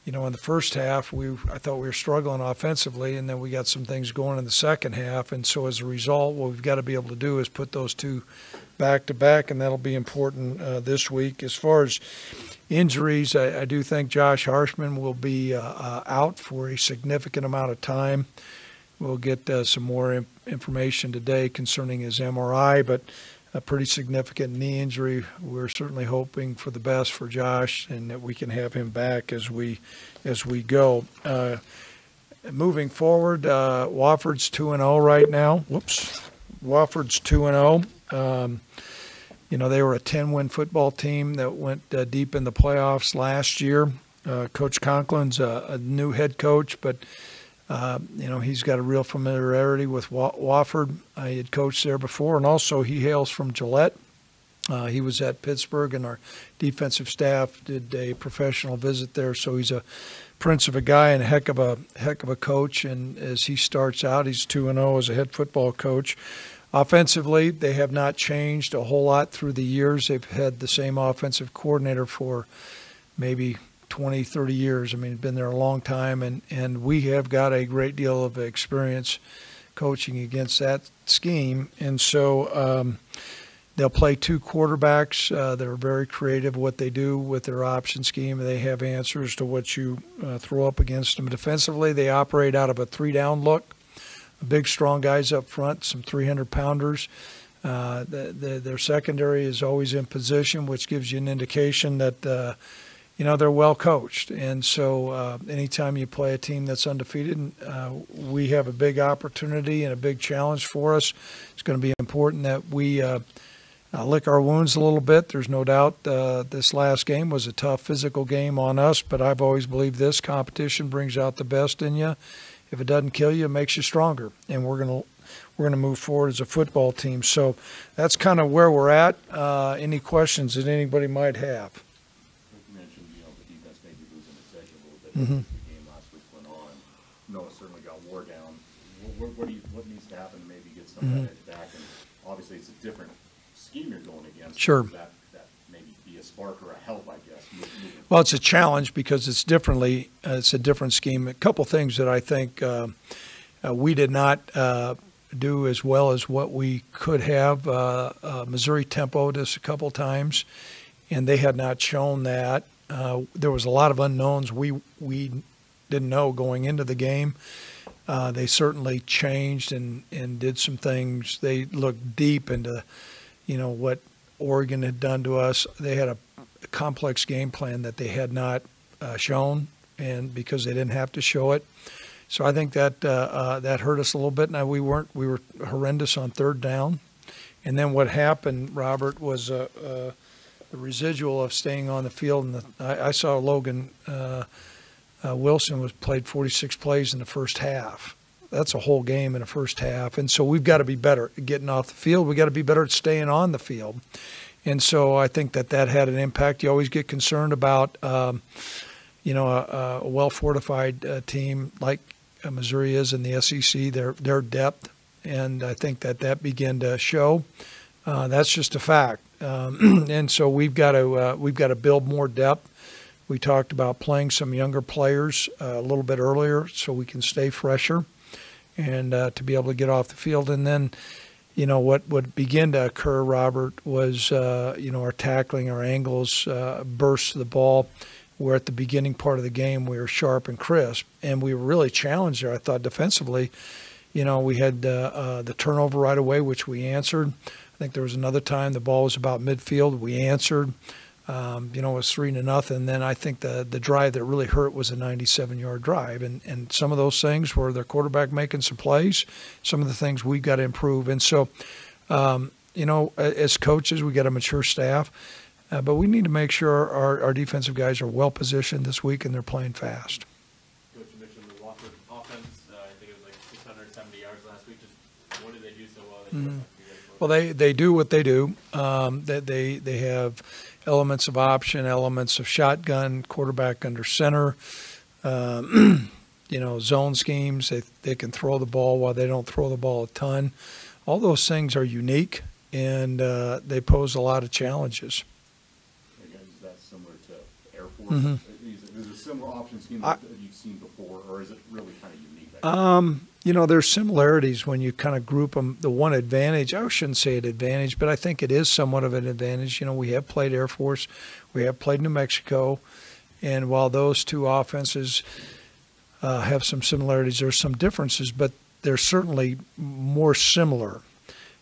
in the first half. I thought we were struggling offensively, and then we got some things going in the second half. And so as a result, what we've got to be able to do is put those two back to back, and that'll be important this week. As far as injuries, I do think Josh Harshman will be out for a significant amount of time. We'll get some more information today concerning his MRI, but a pretty significant knee injury. We're certainly hoping for the best for Josh and that we can have him back as we go. Moving forward, Wofford's 2-0 right now. Wofford's 2-0. They were a 10-win football team that went deep in the playoffs last year. Coach Conklin's a new head coach, but he's got a real familiarity with Wofford. He had coached there before, and also he hails from Gillette. He was at Pittsburgh, and our defensive staff did a professional visit there. So he's a prince of a guy and a heck of a coach. And as he starts out, he's 2-0 as a head football coach. Offensively, they have not changed a whole lot through the years. They've had the same offensive coordinator for maybe 20, 30 years. I mean, been there a long time, and we have got a great deal of experience coaching against that scheme. And so they'll play two quarterbacks. They're very creative what they do with their option scheme. They have answers to what you throw up against them. Defensively, they operate out of a three-down look. Big, strong guys up front, some 300-pounders. Their secondary is always in position, which gives you an indication that they're well coached. And so anytime you play a team that's undefeated, we have a big opportunity and a big challenge for us. It's going to be important that we lick our wounds a little bit. There's no doubt this last game was a tough physical game on us, but I've always believed this competition brings out the best in you. If it doesn't kill you, it makes you stronger. And we're going to move forward as a football team. So that's kind of where we're at. Any questions that anybody might have? You mentioned, the defense maybe losing its edge a little bit Mm-hmm. as the game last week went on. Noah certainly got wore down. What needs to happen to maybe get some of that edge back? And obviously, it's a different scheme you're going against. Sure. That maybe be a spark or a help, I guess. Well, it's a challenge because it's a different scheme. A couple things that I think we did not do as well as what we could have. Missouri tempoed us a couple times, and they had not shown that. There was a lot of unknowns we didn't know going into the game. They certainly changed and did some things. They looked deep into, what Oregon had done to us. They had a complex game plan that they had not shown, and because they didn't have to show it. So I think that that hurt us a little bit. Now we were horrendous on third down, and then what happened, Robert, was the residual of staying on the field. And I saw Logan Wilson played 46 plays in the first half. That's a whole game in the first half, and so we've got to be better at getting off the field. We've got to be better at staying on the field, and so I think that had an impact. You always get concerned about a well-fortified team like Missouri is in the SEC, their depth, and I think that began to show. That's just a fact, and so we've got to build more depth. We talked about playing some younger players a little bit earlier so we can stay fresher and to be able to get off the field. And then, what began to occur, Robert, was our tackling, our angles, bursts of the ball. Where at the beginning part of the game we were sharp and crisp, and we were really challenged there. I thought defensively, we had the turnover right away, which we answered. I think there was another time the ball was about midfield. We answered. It was 3-0. And then I think the drive that really hurt was a 97-yard drive. And some of those things were their quarterback making some plays. Some of the things we've got to improve. And so, as coaches, we got a mature staff. But we need to make sure our defensive guys are well positioned this week and they're playing fast. Coach, you mentioned the Wofford offense. I think it was like 670 yards last week. Just what did they do so well? Well, they do what they do. They have elements of option, elements of shotgun, quarterback under center, zone schemes. They can throw the ball while they don't throw the ball a ton. All those things are unique, and they pose a lot of challenges. Similar to Air Force? Mm-hmm. Is it a similar option scheme that you've seen before, or is it really kind of unique? There's similarities when you kind of group them. The one advantage, I shouldn't say an advantage, but I think it is somewhat of an advantage. We have played Air Force, we have played New Mexico, and while those two offenses have some similarities, there's some differences, but they're certainly more similar.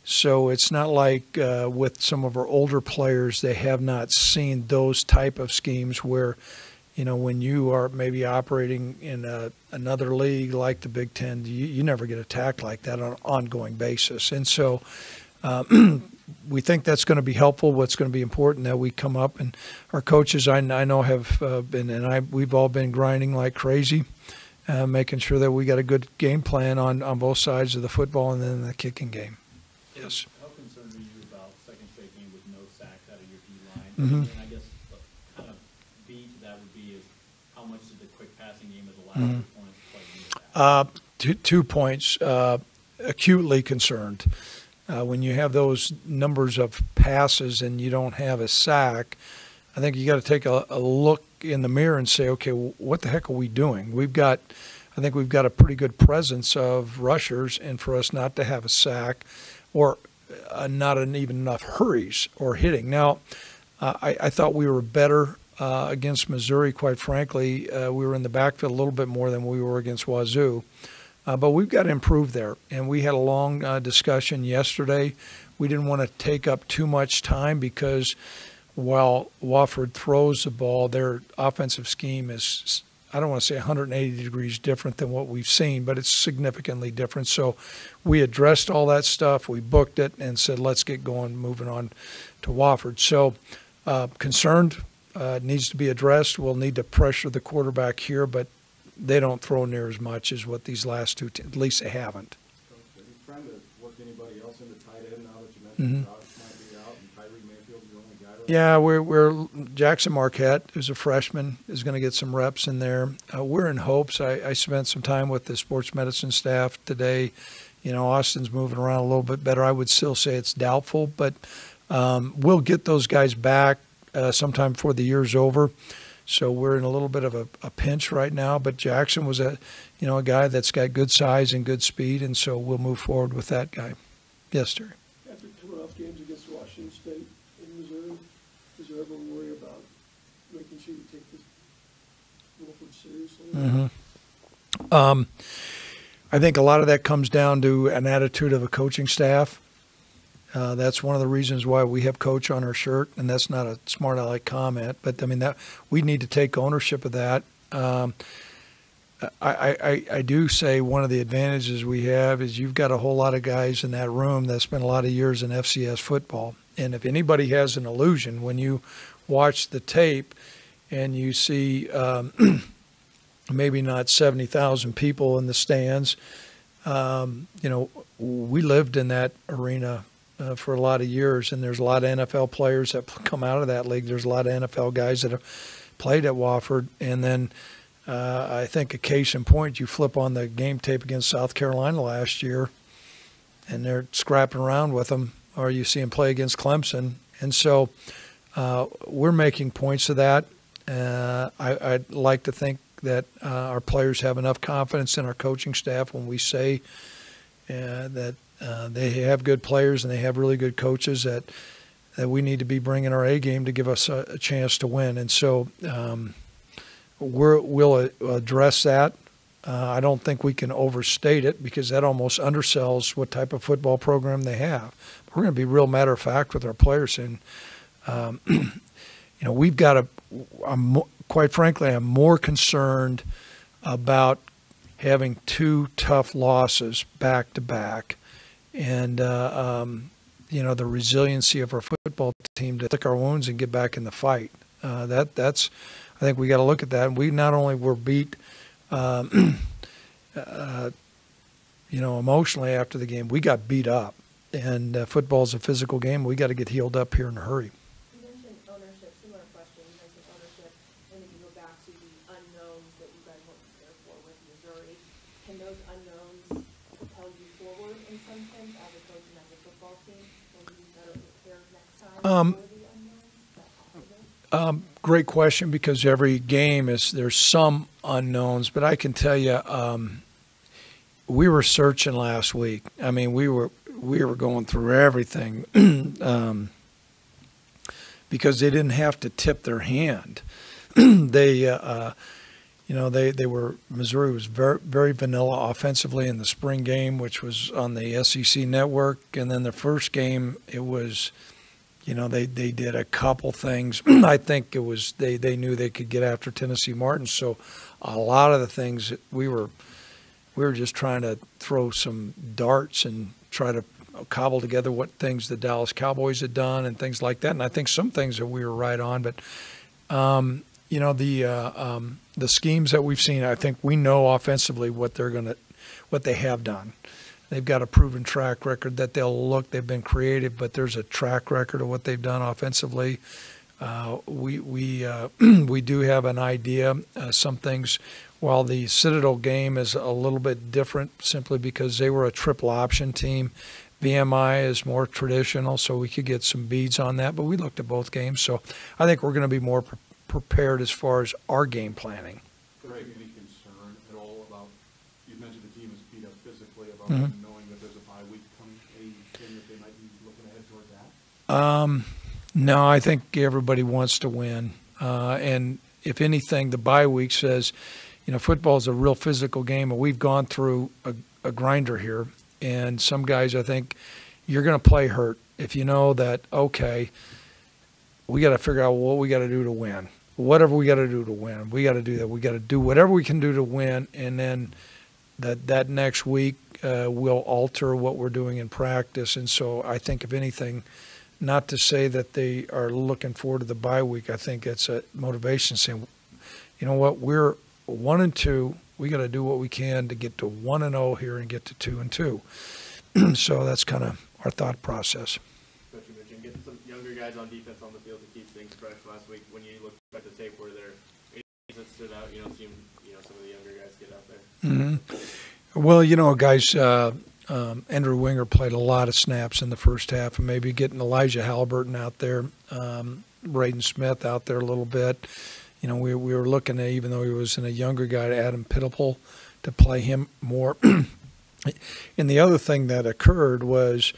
So it's not like with some of our older players, they have not seen those type of schemes where, when you are maybe operating in another league like the Big Ten, you never get attacked like that on an ongoing basis. And so we think that's going to be helpful. What's going to be important that we come up, and our coaches I know have been, and we've all been grinding like crazy, making sure that we got a good game plan on both sides of the football and then the kicking game. Yes. How concerned are you about second straight game with no sacks out of your D-line? Mm-hmm. And I guess kind of B to that would be is how much did the quick passing game of the last 2 points play into that? 2 points. Acutely concerned. When you have those numbers of passes and you don't have a sack, I think you got to take a look in the mirror and say, okay, what the heck are we doing? I think we've got a pretty good presence of rushers, and for us not to have a sack or not even enough hurries or hitting. Now, I thought we were better against Missouri, quite frankly. We were in the backfield a little bit more than we were against Wazoo. But we've got to improve there. And we had a long discussion yesterday. We didn't want to take up too much time because while Wofford throws the ball, their offensive scheme is, I don't want to say 180 degrees different than what we've seen, but it's significantly different. So we addressed all that stuff. We booked it and said, let's get going, moving on to Wofford. So concerned, needs to be addressed. We'll need to pressure the quarterback here, but they don't throw near as much as what these last two, at least they haven't. Are you trying to work anybody else into tight end now that you mentioned Josh might be out and Tyree Mayfield's the only guy right now? Yeah, we're Jackson Marquette, who's a freshman, is going to get some reps in there. We're in hopes. I spent some time with the sports medicine staff today. Austin's moving around a little bit better. I would still say it's doubtful, but we'll get those guys back sometime before the year's over. So we're in a little bit of a pinch right now, but Jackson was a guy that's got good size and good speed, and so we'll move forward with that guy. Yes, Terry. After coming off games against Washington State and Missouri, is there ever a worry about making sure you take this Wofford seriously? Mm-hmm. I think a lot of that comes down to an attitude of a coaching staff. That's one of the reasons why we have coach on our shirt, and that's not a smart aleck comment, but I mean that we need to take ownership of that. I do say one of the advantages we have is you've got a whole lot of guys in that room that spent a lot of years in FCS football. And if anybody has an illusion, when you watch the tape and you see maybe not 70,000 people in the stands, we lived in that arena for a lot of years, and there's a lot of NFL players that come out of that league. There's a lot of NFL guys that have played at Wofford, and then I think a case in point, you flip on the game tape against South Carolina last year, and they're scrapping around with them, or you see them play against Clemson. And so we're making points of that. I'd like to think that our players have enough confidence in our coaching staff when we say that they have good players and they have really good coaches that we need to be bringing our A game to give us a chance to win. And so we'll address that. I don't think we can overstate it because that almost undersells what type of football program they have. We're going to be real matter of fact with our players, and we've got quite frankly, I'm more concerned about having two tough losses back to back, and the resiliency of our football team to lick our wounds and get back in the fight. That's I think we got to look at that. And we not only were beat, emotionally after the game, we got beat up. And football is a physical game. We got to get healed up here in a hurry. You mentioned ownership. Similar question. You mentioned ownership, and then you go back to the unknowns that you guys weren't prepared for with Missouri. Can those unknowns propel you forward in some sense as a coach and as a football team? Will you be better prepared next time? Great question, because every game there's some unknowns, but I can tell you, we were searching last week. I mean, we were going through everything because they didn't have to tip their hand. Missouri was very, very vanilla offensively in the spring game, which was on the SEC network, and then the first game it was. They did a couple things. I think it was they knew they could get after Tennessee Martin. So a lot of the things we were just trying to throw some darts and try to cobble together what things the Dallas Cowboys had done and things like that. And I think some things that we were right on. But the schemes that we've seen, I think we know offensively what they have done. They've got a proven track record that they've been creative, but there's a track record of what they've done offensively. We do have an idea. Some things, while the Citadel game is a little bit different simply because they were a triple option team, VMI is more traditional, so we could get some beads on that. But we looked at both games, so I think we're going to be more prepared as far as our game planning. Greg, any concern at all about, you mentioned the team is beat up physically, about knowing that there's a bye week coming, anything that they might be looking ahead toward that? No, I think everybody wants to win. And if anything, the bye week says, football is a real physical game, and we've gone through a grinder here. And some guys, I think, you're going to play hurt if you know that, okay, we got to figure out what we got to do to win. Whatever we got to do to win, we got to do that. We got to do whatever we can do to win, and then that next week will alter what we're doing in practice. And so I think, if anything, not to say that they are looking forward to the bye week. I think it's a motivation saying, you know what, we're 1-2. We got to do what we can to get to 1-0 here and get to 2-2. So that's kind of our thought process. Coach, you mentioned getting some younger guys on defense on the field to keep things fresh. Last week, when you looked at the tape, were there anything that stood out? Seeing some of the younger guys get out there. Mm-hmm. Well, guys, Andrew Winger played a lot of snaps in the first half, and maybe getting Elijah Halliburton out there, Braden Smith out there a little bit. We were looking at, even though he was a younger guy, Adam Pittle to play him more. And the other thing that occurred was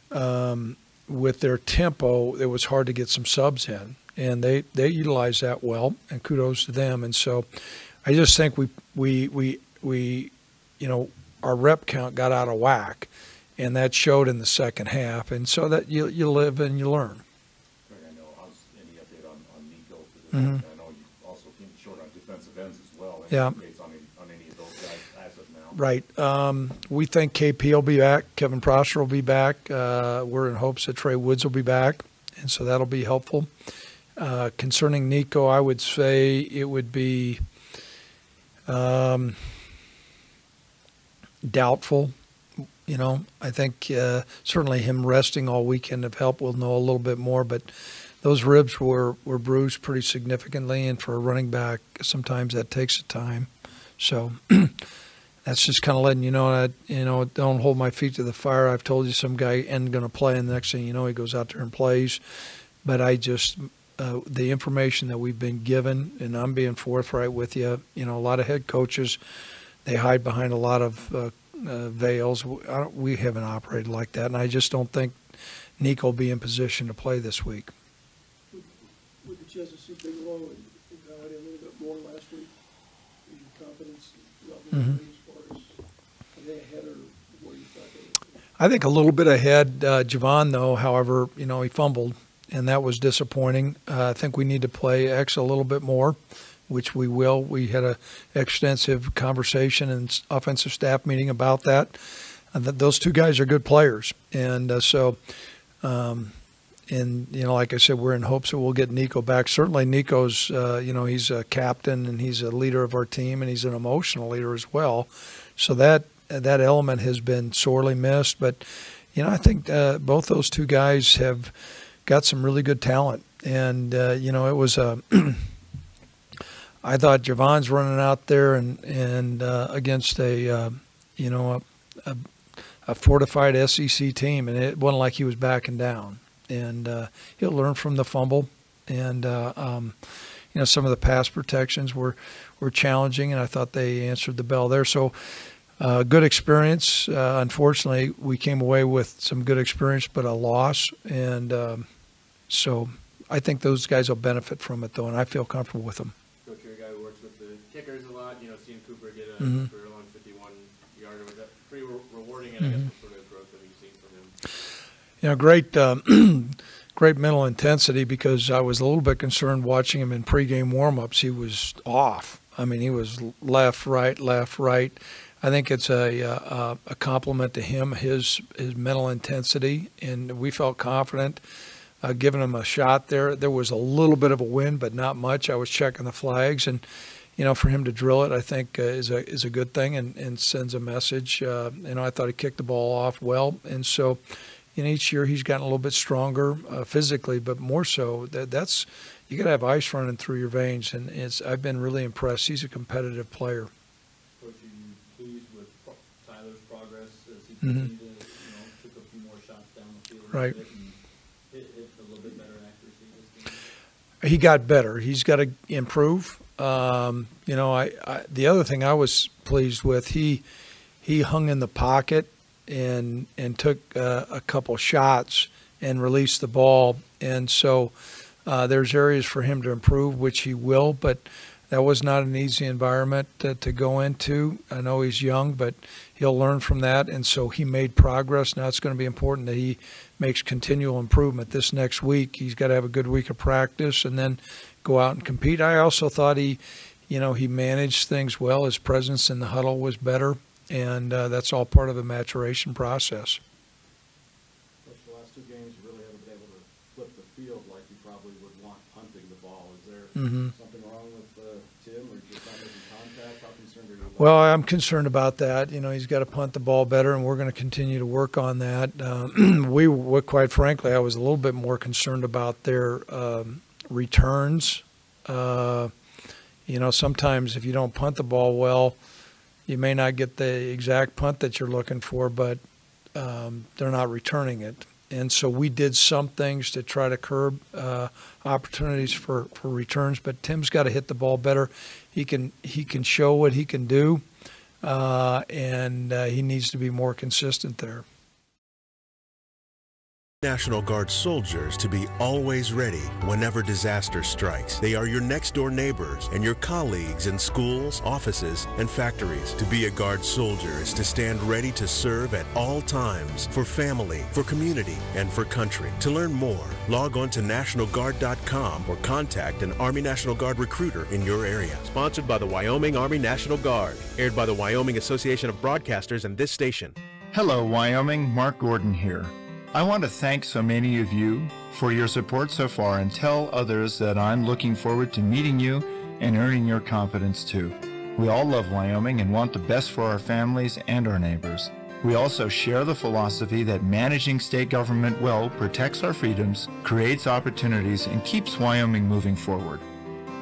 with their tempo, it was hard to get some subs in, and they utilized that well, and kudos to them. And so I just think we our rep count got out of whack, and that showed in the second half. And so that you live and you learn. Greg, I know, how's any update on Nico? Mm-hmm. I know you also came short on defensive ends as well. Any Yeah. updates on any of those guys as of now? Right. We think KP will be back. Kevin Prosser will be back. We're in hopes that Trey Woods will be back, and so that'll be helpful. Concerning Nico, I would say it would be doubtful. You know, I think certainly him resting all weekend have helped. We'll know a little bit more, but those ribs were bruised pretty significantly, and for a running back, sometimes that takes time. So that's just kind of letting you know that, you know, don't hold my feet to the fire. I've told you some guy isn't going to play, and the next thing you know, he goes out there and plays. But I just the information that we've been given, and I'm being forthright with you, you know, a lot of head coaches, they hide behind a lot of veils. We haven't operated like that, and I just don't think Nico will be in position to play this week. With the chances to big low and got a little bit more last week, is your confidence level as far as are they ahead or where you thought they were? I think a little bit ahead. Javon, though, however, you know, he fumbled, and that was disappointing. I think we need to play X a little bit more, which we will. We had an extensive conversation and offensive staff meeting about that. Those two guys are good players. And and, you know, like I said, we're in hopes that we'll get Nico back. Certainly Nico's, you know, he's a captain and he's a leader of our team, and he's an emotional leader as well. So that element has been sorely missed. But, you know, I think both those two guys have got some really good talent. And, you know, it was I thought Javon's running out there and against a, you know, a fortified SEC team, and it wasn't like he was backing down. And he'll learn from the fumble. And, you know, some of the pass protections were challenging, and I thought they answered the bell there. So good experience. Unfortunately, we came away with some good experience, but a loss. And so I think those guys will benefit from it, though, and I feel comfortable with them. Coach, you're a guy who works with the kickers a lot. You know, seeing Cooper get a career long 51-yarder, was that pretty rewarding? And I guess what sort of growth have you seen from him? You know, great mental intensity, because I was a little bit concerned watching him in pregame warmups. He was off. I mean, he was left, right. I think it's a compliment to him, his mental intensity, and we felt confident giving him a shot there. There was a little bit of a wind, but not much. I was checking the flags, and you know, for him to drill it, I think is a good thing and sends a message. You know, I thought he kicked the ball off well, and so. In each year, he's gotten a little bit stronger physically, but more so that's you got to have ice running through your veins, and I've been really impressed. He's a competitive player. Coach, are you pleased with Tyler's progress as he continued to, you know, took a few more shots down the field, Right? And hit a little bit better accuracy this game? He got better. He's got to improve. You know, the other thing I was pleased with, he hung in the pocket and took a couple shots and released the ball. And so there's areas for him to improve, which he will, but that was not an easy environment to go into. I know he's young, but he'll learn from that. And so he made progress. Now it's going to be important that he makes continual improvement this next week. He's got to have a good week of practice and then go out and compete. I also thought he managed things well. His presence in the huddle was better. And that's all part of the maturation process. Coach, the last two games, you really haven't been able to flip the field like you probably would want punting the ball. Is there something wrong with Tim, or just not making contact? How concerned are you about Well, I'm concerned about that. You know, he's got to punt the ball better, and we're going to continue to work on that. Quite frankly, I was a little bit more concerned about their returns. You know, sometimes if you don't punt the ball well, you may not get the exact punt that you're looking for, but they're not returning it. And so we did some things to try to curb opportunities for returns, but Tim's got to hit the ball better. He can show what he can do, and he needs to be more consistent there. National Guard soldiers to be always ready whenever disaster strikes. They are your next-door neighbors and your colleagues in schools, offices, and factories. To be a Guard soldier is to stand ready to serve at all times for family, for community, and for country. To learn more, log on to NationalGuard.com or contact an Army National Guard recruiter in your area. Sponsored by the Wyoming Army National Guard. Aired by the Wyoming Association of Broadcasters and this station. Hello, Wyoming. Mark Gordon here. I want to thank so many of you for your support so far and tell others that I'm looking forward to meeting you and earning your confidence too. We all love Wyoming and want the best for our families and our neighbors. We also share the philosophy that managing state government well protects our freedoms, creates opportunities, and keeps Wyoming moving forward.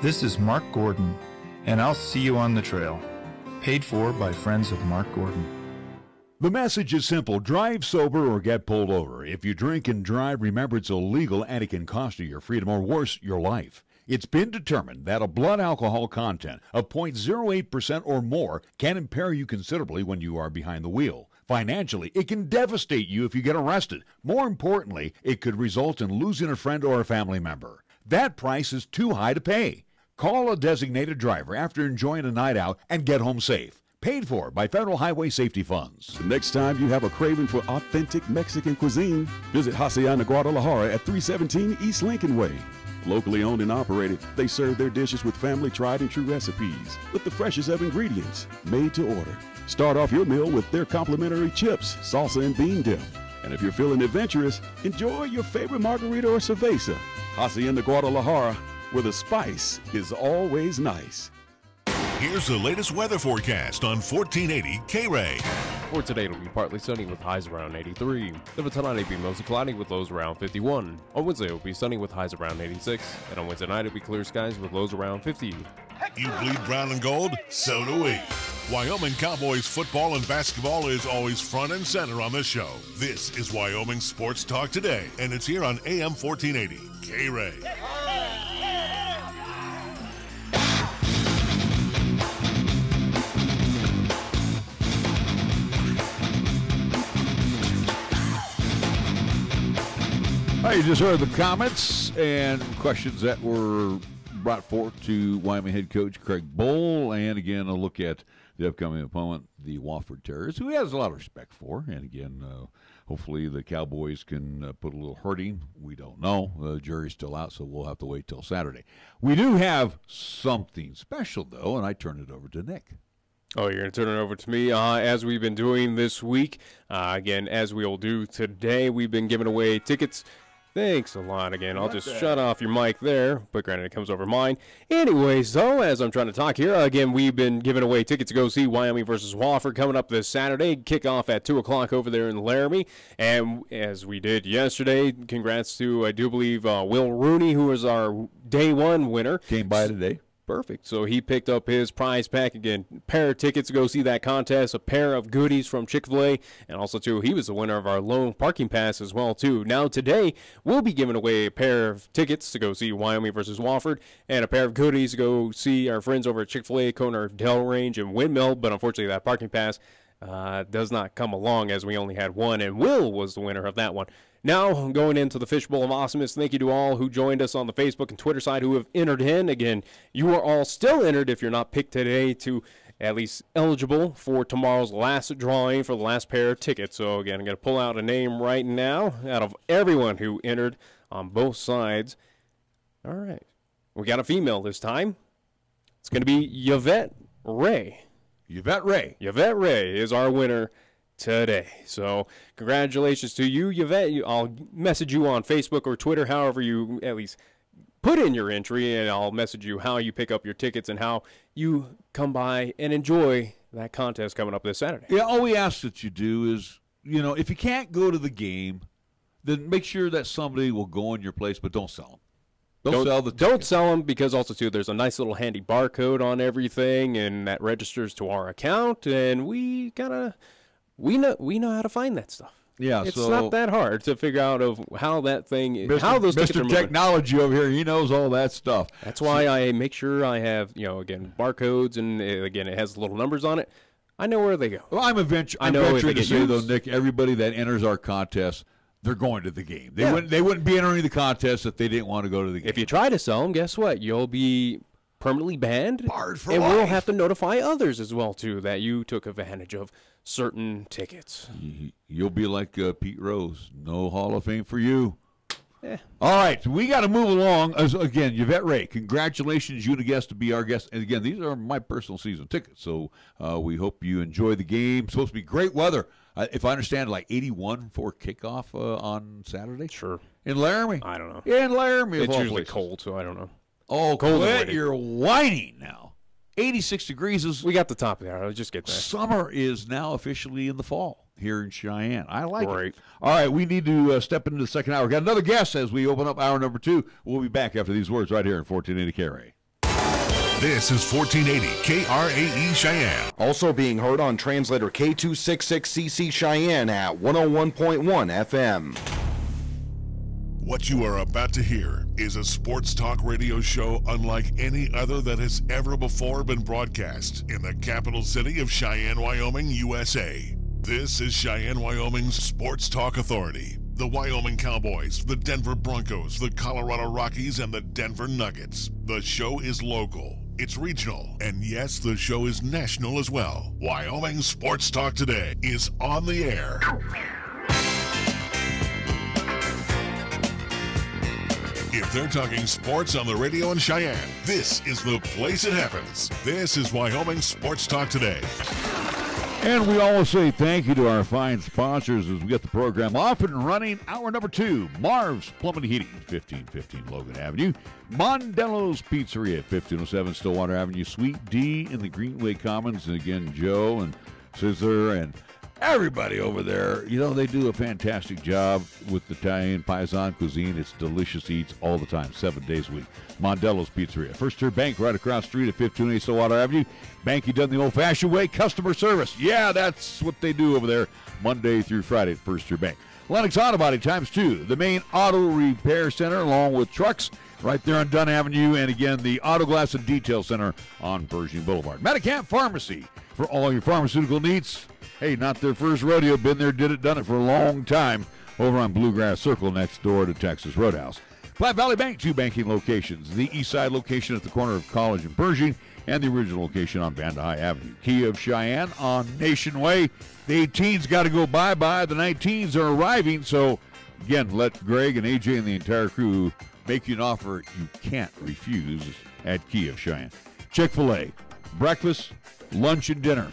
This is Mark Gordon, and I'll see you on the trail. Paid for by friends of Mark Gordon. The message is simple. Drive sober or get pulled over. If you drink and drive, remember it's illegal and it can cost you your freedom or worse, your life. It's been determined that a blood alcohol content of 0.08% or more can impair you considerably when you are behind the wheel. Financially, it can devastate you if you get arrested. More importantly, it could result in losing a friend or a family member. That price is too high to pay. Call a designated driver after enjoying a night out and get home safe. Paid for by Federal Highway Safety Funds. The next time you have a craving for authentic Mexican cuisine, visit Hacienda Guadalajara at 317 East Lincoln Way. Locally owned and operated, they serve their dishes with family tried and true recipes with the freshest of ingredients, made to order. Start off your meal with their complimentary chips, salsa, and bean dip. And if you're feeling adventurous, enjoy your favorite margarita or cerveza. Hacienda Guadalajara, where the spice is always nice. Here's the latest weather forecast on 1480 K-Ray. For today, it'll be partly sunny with highs around 83. Then for tonight, it'll be mostly cloudy with lows around 51. On Wednesday, it'll be sunny with highs around 86. And on Wednesday night, it'll be clear skies with lows around 50. You bleed brown and gold? So do we. Wyoming Cowboys football and basketball is always front and center on this show. This is Wyoming Sports Talk Today, and it's here on AM 1480 K-Ray. All right, you just heard the comments and questions that were brought forth to Wyoming head coach Craig Bohl, and again, a look at the upcoming opponent, the Wofford Terriers, who he has a lot of respect for. And again, hopefully the Cowboys can put a little hurting. We don't know. The jury's still out, so we'll have to wait till Saturday. We do have something special, though, and I turn it over to Nick. Oh, you're going to turn it over to me. As we've been doing this week, again, as we'll do today, we've been giving away tickets. Thanks a lot again. I'll just shut off your mic there, but granted it comes over mine. Anyways, though, as I'm trying to talk here, again, we've been giving away tickets to go see Wyoming versus Wofford coming up this Saturday. Kickoff at 2 o'clock over there in Laramie. And as we did yesterday, congrats to, I do believe, Will Rooney, who was our day one winner. Came by today. Perfect. So he picked up his prize pack again, a pair of tickets to go see that contest, a pair of goodies from Chick-fil-A, and also, too, he was the winner of our lone parking pass as well, too. Now, today, we'll be giving away a pair of tickets to go see Wyoming versus Wofford and a pair of goodies to go see our friends over at Chick-fil-A, Kona Dell Range, and Windmill, but unfortunately, that parking pass does not come along as we only had one, and Will was the winner of that one. Now, going into the Fishbowl of Awesomeness, thank you to all who joined us on the Facebook and Twitter side who have entered in. Again, you are all still entered if you're not picked today to at least eligible for tomorrow's last drawing for the last pair of tickets. So, again, I'm going to pull out a name right now out of everyone who entered on both sides. All right. We got a female this time. It's going to be Yvette Ray. Yvette Ray. Yvette Ray is our winner today. So congratulations to you, Yvette. I'll message you on Facebook or Twitter, however you at least put in your entry, and I'll message you how you pick up your tickets and how you come by and enjoy that contest coming up this Saturday. Yeah, all we ask that you do is, if you can't go to the game, then make sure that somebody will go in your place, but don't sell them. Don't sell them, because also, too, there's a nice little handy barcode on everything, and that registers to our account, and we know how to find that stuff. Yeah, it's not that hard to figure out of how that thing, how those tickets are Mr. moving. Technology over here, he knows all that stuff. That's why I make sure I have, again, barcodes, and again, it has little numbers on it. I know where they go. Well, I'm venturing to say, though, Nick, everybody that enters our contest, they're going to the game. They wouldn't be entering the contest if they didn't want to go to the game. If you try to sell them, guess what? You'll be permanently banned. Barred for and life. we'll have to notify others as well, too, that you took advantage of certain tickets. You'll be like Pete Rose. No Hall of Fame for you. Yeah. All right, we got to move along. Again, Yvette Ray, congratulations, you and a guest to be our guest. And again, these are my personal season tickets, so we hope you enjoy the game. It's supposed to be great weather. If I understand, like 81 for kickoff on Saturday. Sure. In Laramie? I don't know. Yeah, in Laramie. It's usually cold, so I don't know. Oh, Cold and quit windy. you're whining now. 86 degrees is... We got the top there. I'll just get there. Summer is now officially in the fall here in Cheyenne. I like Great. it. All right, we need to step into the second hour. Got another guest as we open up hour number 2. We'll be back after these words right here in 1480 KRA. This is 1480 KRAE Cheyenne. Also being heard on translator K266CC Cheyenne at 101.1 FM. What you are about to hear is a sports talk radio show unlike any other that has ever before been broadcast in the capital city of Cheyenne, Wyoming, USA. This is Cheyenne, Wyoming's Sports Talk Authority. The Wyoming Cowboys, the Denver Broncos, the Colorado Rockies, and the Denver Nuggets. The show is local, it's regional, and yes, the show is national as well. Wyoming Sports Talk Today is on the air. If they're talking sports on the radio in Cheyenne, this is the place it happens. This is Wyoming Sports Talk Today. And we always say thank you to our fine sponsors as we get the program off and running. Hour number 2, Marv's Plumbing and Heating, 1515 Logan Avenue. Mondello's Pizzeria, 1507 Stillwater Avenue, Suite D in the Greenway Commons. And again, Joe and Scissor and everybody over there, you know, they do a fantastic job with Italian Paisan cuisine. It's delicious eats all the time, 7 days a week. Mondello's Pizzeria. First Tier Bank right across the street at 1508 Stillwater Avenue. Banking done the old-fashioned way. Customer service. Yeah, that's what they do over there Monday through Friday at First Tier Bank. Lennox Auto Body ×2, the main auto repair center along with trucks right there on Dunn Avenue. And again, the Auto Glass and Detail Center on Pershing Boulevard. Medicamp Pharmacy for all your pharmaceutical needs. Hey, not their first rodeo. Been there, did it, done it for a long time over on Bluegrass Circle next door to Texas Roadhouse. Platte Valley Bank, 2 banking locations. The east side location at the corner of College and Pershing and the original location on Vanda High Avenue. Kia of Cheyenne on Nation Way. The 18s got to go bye-bye. The 19s are arriving. So, again, let Greg and AJ and the entire crew make you an offer you can't refuse at Kia of Cheyenne. Chick-fil-A, breakfast, lunch, and dinner.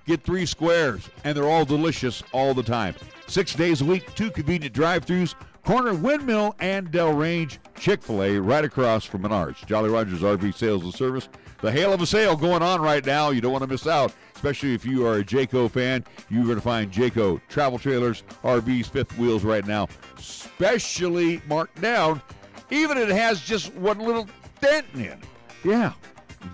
Get 3 squares, and they're all delicious all the time. 6 days a week, 2 convenient drive-thrus, corner Windmill and Del Range. Chick-fil-A right across from Menards. Jolly Rogers RV Sales and Service. The hail of a sale going on right now. You don't want to miss out, especially if you are a Jayco fan. You're going to find Jayco travel trailers, RVs, fifth wheels right now, specially marked down. Even if it has just one little dent in it. Yeah.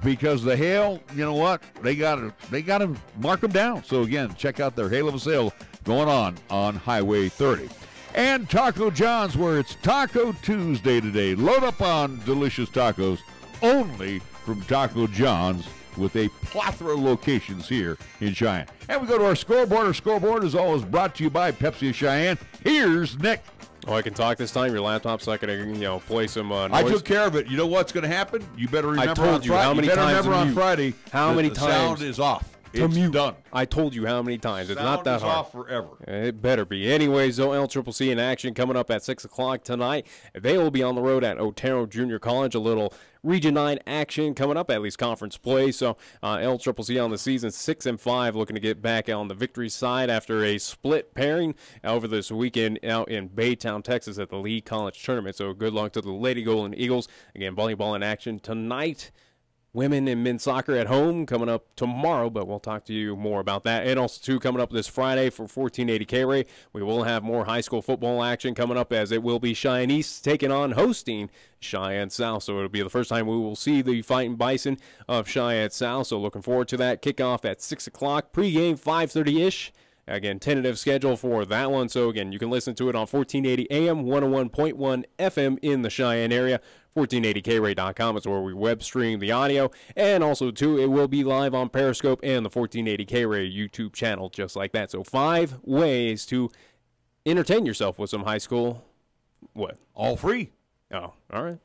Because the hail, you know what? They got to mark them down. So again, check out their hail of a sale going on Highway 30. And Taco John's, where it's Taco Tuesday today. Load up on delicious tacos only from Taco John's with a plethora of locations here in Cheyenne. And we go to our scoreboard. Our scoreboard is always brought to you by Pepsi of Cheyenne. Here's Nick. Oh, I can talk this time. Your laptop's not going to, play some noise. I took care of it. You know what's going to happen? You better remember I told you how many times on Friday. How many the times? Sound is off. It's done. I told you how many times. It's not that hard. hard. Off forever. It better be. Anyways, LCCC in action coming up at 6 o'clock tonight. They will be on the road at Otero Junior College. A little Region 9 action coming up, at least conference play. So LCCC on the season 6-5, looking to get back on the victory side after a split pairing over this weekend out in Baytown, Texas at the Lee College Tournament. So good luck to the Lady Golden Eagles. Again, volleyball in action tonight. Women and men's soccer at home coming up tomorrow, but we'll talk to you more about that. And also, too, coming up this Friday for 1480 K-Ray, we will have more high school football action coming up, as it will be Cheyenne East taking on hosting Cheyenne South. So it'll be the first time we will see the Fighting Bison of Cheyenne South. So looking forward to that. Kickoff at 6 o'clock, pregame 5:30-ish. Again, tentative schedule for that one. So, again, you can listen to it on 1480 AM, 101.1 FM in the Cheyenne area. 1480kray.com is where we web stream the audio. And also, too, it will be live on Periscope and the 1480 K-Ray YouTube channel, just like that. So 5 ways to entertain yourself with some high school. What? All free. Oh, all right.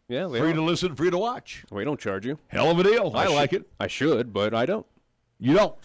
Yeah, free to listen, free to watch. We don't charge you. Hell of a deal. I like it. I should, but I don't. You don't.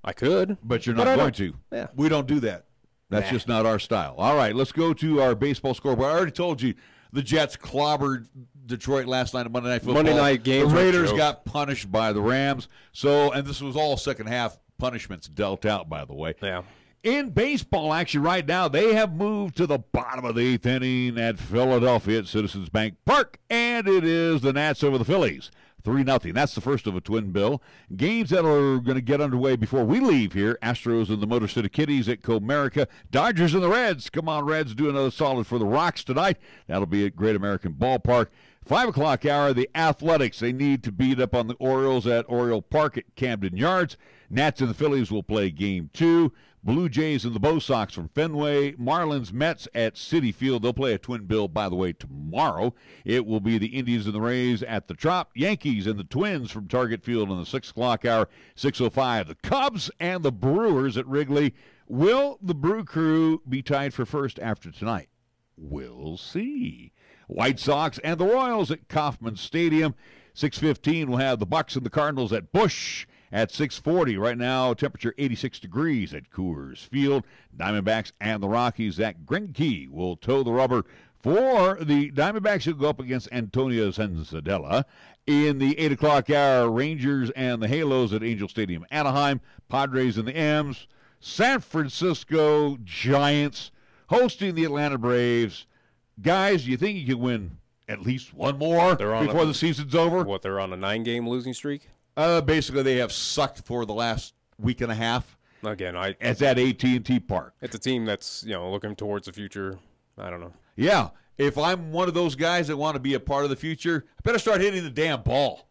I could. But you're not going to. Yeah. We don't do that. That's just not our style. All right, let's go to our baseball scoreboard. I already told you the Jets clobbered Detroit last night on Monday Night Football. Monday night games. The Raiders got punished by the Rams. So, and this was all second half punishments dealt out, by the way. Yeah. In baseball action right now, they have moved to the bottom of the 8th inning at Philadelphia at Citizens Bank Park, and it is the Nats over the Phillies. 3-0. That's the first of a twin bill. Games that are going to get underway before we leave here. Astros and the Motor City Kitties at Comerica. Dodgers and the Reds. Come on, Reds, do another solid for the Rocks tonight. That'll be at Great American Ballpark. 5 o'clock hour, the Athletics. They need to beat up on the Orioles at Oriole Park at Camden Yards. Nats and the Phillies will play Game 2. Blue Jays and the Bo Sox from Fenway. Marlins Mets at Citi Field. They'll play a twin bill, by the way, tomorrow. It will be the Indians and the Rays at the Trop. Yankees and the Twins from Target Field in the 6 o'clock hour. 6:05. The Cubs and the Brewers at Wrigley. Will the Brew Crew be tied for first after tonight? We'll see. White Sox and the Royals at Kauffman Stadium. 6:15. We'll have the Bucks and the Cardinals at Busch. At 6:40, right now, temperature 86 degrees at Coors Field. Diamondbacks and the Rockies at Greinke will toe the rubber for the Diamondbacks who go up against Antonio Senzadella. In the 8 o'clock hour, Rangers and the Halos at Angel Stadium, Anaheim. Padres and the M's. San Francisco Giants hosting the Atlanta Braves. Guys, do you think you can win at least one more before the season's over? What, they're on a 9-game losing streak? Basically, they have sucked for the last week and a half. Again, it's at AT&T Park. It's a team that's looking towards the future. I don't know. Yeah, if I'm one of those guys that want to be a part of the future, I better start hitting the damn ball.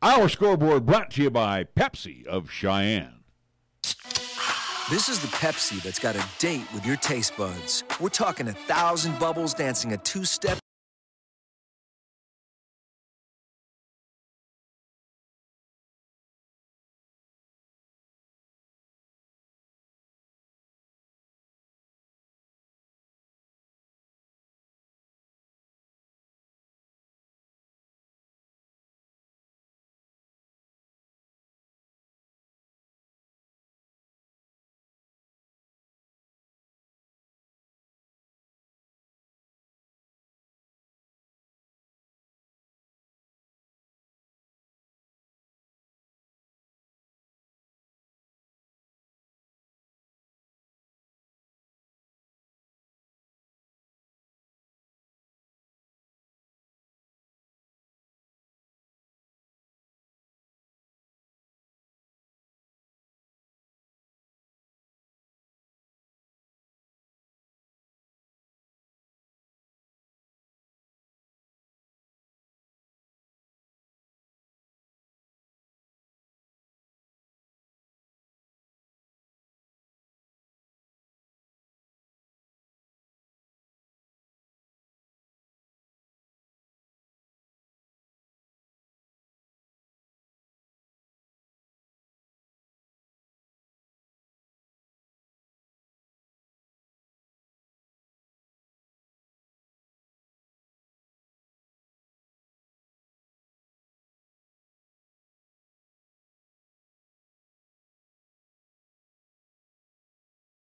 Our scoreboard brought to you by Pepsi of Cheyenne. This is the Pepsi that's got a date with your taste buds. We're talking 1,000 bubbles dancing a two-step.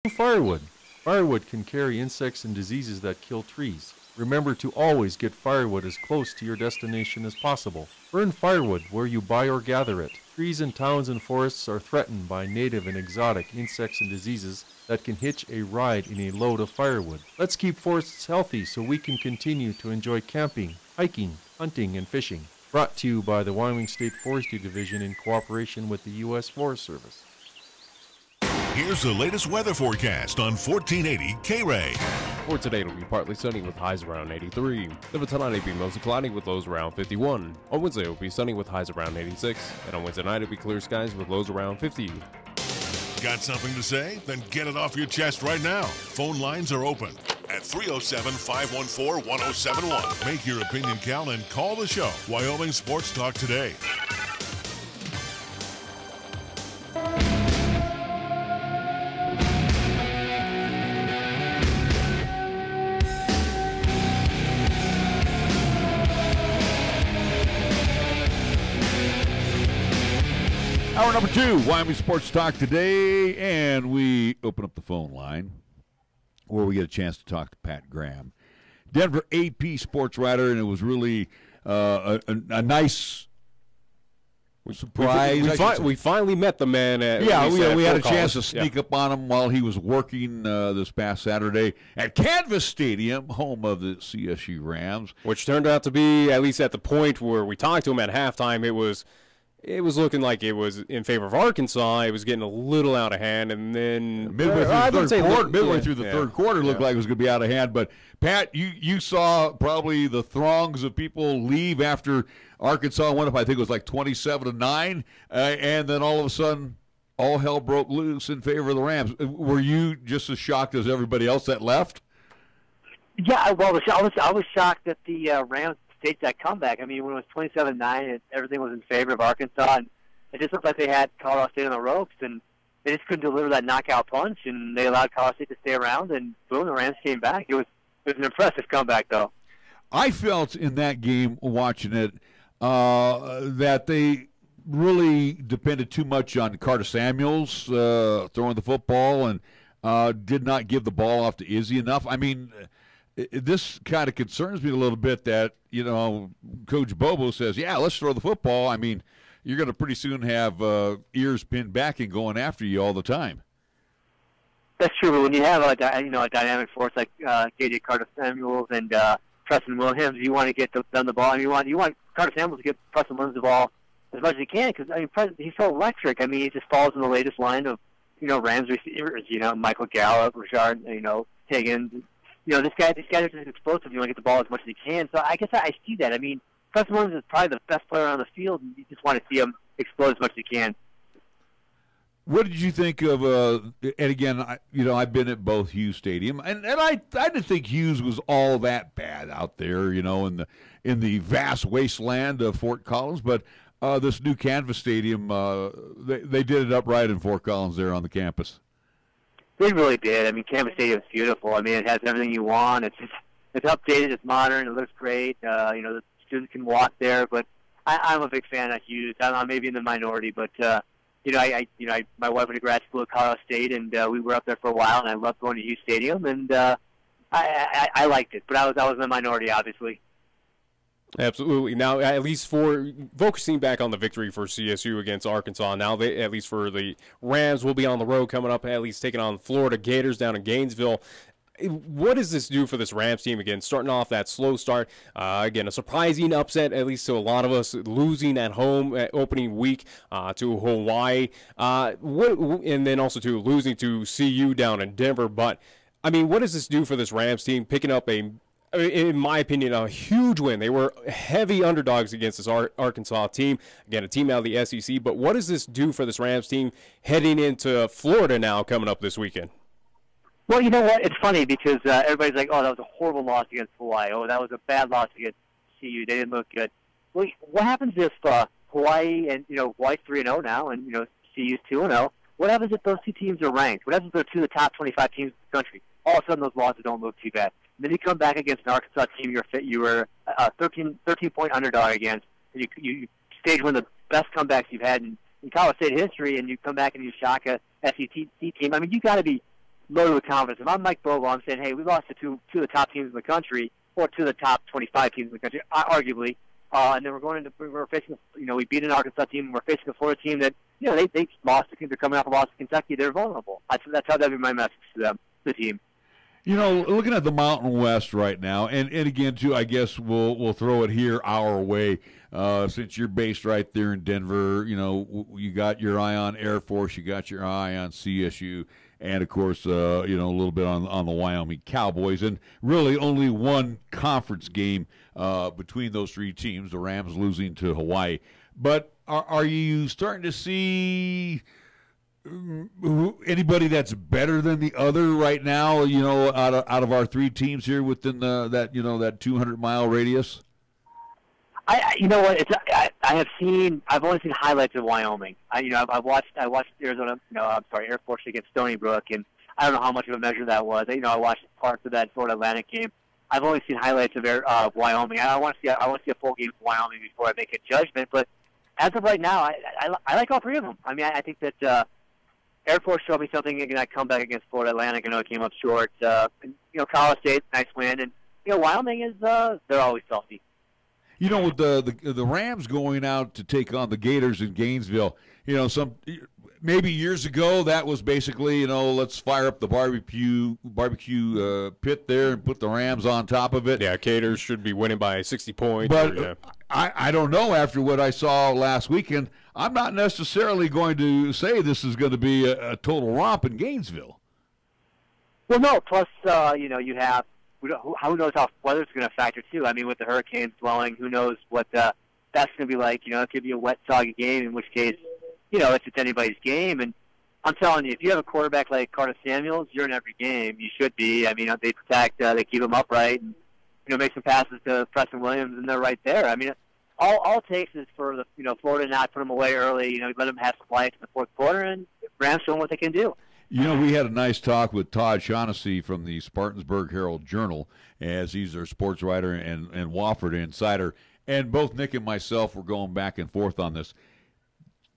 Firewood. Firewood can carry insects and diseases that kill trees. Remember to always get firewood as close to your destination as possible. Burn firewood where you buy or gather it. Trees in towns and forests are threatened by native and exotic insects and diseases that can hitch a ride in a load of firewood. Let's keep forests healthy so we can continue to enjoy camping, hiking, hunting, and fishing. Brought to you by the Wyoming State Forestry Division in cooperation with the U.S. Forest Service. Here's the latest weather forecast on 1480 K-Ray. For today, it'll be partly sunny with highs around 83. Then tonight, it'll be mostly cloudy with lows around 51. On Wednesday, it'll be sunny with highs around 86. And on Wednesday night, it'll be clear skies with lows around 50. Got something to say? Then get it off your chest right now. Phone lines are open at 307-514-1071. Make your opinion count and call the show. Wyoming Sports Talk today. Hour number 2, Wyoming Sports Talk today, and we open up the phone line where we get a chance to talk to Pat Graham, Denver AP sports writer, and it was really a nice surprise. We finally met the man. We had a chance to sneak up on him while he was working this past Saturday at Canvas Stadium, home of the CSU Rams. Which turned out to be, at least at the point where we talked to him at halftime, it was looking like it was in favor of Arkansas. It was getting a little out of hand, and then midway through the third quarter, looked like it was going to be out of hand. But Pat, you saw probably the throngs of people leave after Arkansas went up. I think it was like 27-9, and then all of a sudden, all hell broke loose in favor of the Rams. Were you just as shocked as everybody else that left? Yeah, well, I was shocked that the Rams staged that comeback. I mean, when it was 27-9 and everything was in favor of Arkansas, and it just looked like they had Colorado State on the ropes, and they just couldn't deliver that knockout punch, and they allowed Colorado State to stay around, and boom, the Rams came back. It was an impressive comeback, though. I felt in that game, watching it, that they really depended too much on Carter Samuels throwing the football, and did not give the ball off to Izzy enough. I mean, this kind of concerns me a little bit that, Coach Bohl says, yeah, let's throw the football. I mean, you're going to pretty soon have ears pinned back and going after you all the time. That's true, but when you have a dynamic force like J.J. Carter Samuels and Preston Williams, you want to get them the ball. And you want Carter Samuels to get Preston Williams the ball as much as he can, because he's so electric. I mean, he just falls in the latest line of Rams receivers. Michael Gallup, Rashard, Higgins. This guy is just explosive. You want to get the ball as much as he can. So I guess I see that. I mean, Preston Williams is probably the best player on the field, and you just want to see him explode as much as he can. What did you think of? And again, I've been at both Hughes Stadium, and I didn't think Hughes was all that bad out there, in the vast wasteland of Fort Collins. But this new Canvas Stadium, they did it up right in Fort Collins there on the campus. They really did. I mean, Canvas Stadium is beautiful. I mean, it has everything you want. It's updated. It's modern. It looks great. The students can walk there. But I'm a big fan of Hughes. I'm maybe in the minority, but my wife went to grad school at Colorado State, and we were up there for a while, and I loved going to Hughes Stadium, and I liked it. But I was in the minority, obviously. Absolutely. Now, at least for focusing back on the victory for CSU against Arkansas, now they, at least for the Rams, will be on the road coming up, at least taking on Florida Gators down in Gainesville. What does this do for this Rams team? Again, starting off that slow start. Again, a surprising upset, at least to a lot of us, losing at home at opening week to Hawaii. And then also to losing to CU down in Denver. But, I mean, what does this do for this Rams team picking up in my opinion, a huge win? They were heavy underdogs against this Arkansas team. Again, a team out of the SEC. But what does this do for this Rams team heading into Florida now coming up this weekend? Well, you know what? It's funny because everybody's like, oh, that was a horrible loss against Hawaii. Oh, that was a bad loss against CU. They didn't look good. Well, what happens if Hawaii and, Hawaii's 3-0 now and, CU's 2-0? What happens if those two teams are ranked? What happens if they're two of the top 25 teams in the country? All of a sudden, those losses don't look too bad. And then you come back against an Arkansas team you were a 13-point underdog against, and you stage one of the best comebacks you've had in Colorado State history, and you come back and you shock a SEC team. I mean, you got to be loaded with confidence. If I'm Mike Bohl, I'm saying, hey, we lost to two of the top teams in the country, or two of the top 25 teams in the country, arguably, and then we're facing, we beat an Arkansas team, and we're facing a Florida team that, they lost. They're coming off a loss to Kentucky. They're vulnerable. That's how that would be my message to them, the team. Looking at the Mountain West right now, and again, too, I guess we'll throw it here our way, since you're based right there in Denver. You got your eye on Air Force, you got your eye on CSU, and, of course, a little bit on the Wyoming Cowboys, and really only one conference game between those three teams, the Rams losing to Hawaii. But are you starting to see anybody that's better than the other right now, out of our three teams here within that 200-mile radius? I've only seen highlights of Wyoming. I watched Arizona, Air Force against Stony Brook, and I don't know how much of a measure that was. I watched parts of that Florida Atlantic game. I've only seen highlights of Wyoming. I want to see a full game of Wyoming before I make a judgment. But as of right now, I like all three of them. I mean, I think that Air Force showed me something in that comeback against Florida Atlantic. I know it came up short. Colorado State, nice win, and Wyoming is they're always salty. With the Rams going out to take on the Gators in Gainesville, maybe years ago that was basically, let's fire up the barbecue pit there and put the Rams on top of it. Yeah, Gators should be winning by 60 points. But I don't know. After what I saw last weekend, I'm not necessarily going to say this is going to be a total romp in Gainesville. Well, no. Plus, you have. Who knows how weather's going to factor too? I mean, with the hurricanes blowing, who knows what that's going to be like? It could be a wet, soggy game. In which case, it's anybody's game. And I'm telling you, if you have a quarterback like Carter Samuels, you're in every game. You should be. I mean, they protect, they keep him upright, and make some passes to Preston Williams, and they're right there. I mean, all it takes is for the Florida not put them away early. Let them have some life in the fourth quarter, and Rams show them what they can do. We had a nice talk with Todd Shanesy from the Spartansburg Herald-Journal, as he's their sports writer and Wofford insider. And both Nick and myself were going back and forth on this.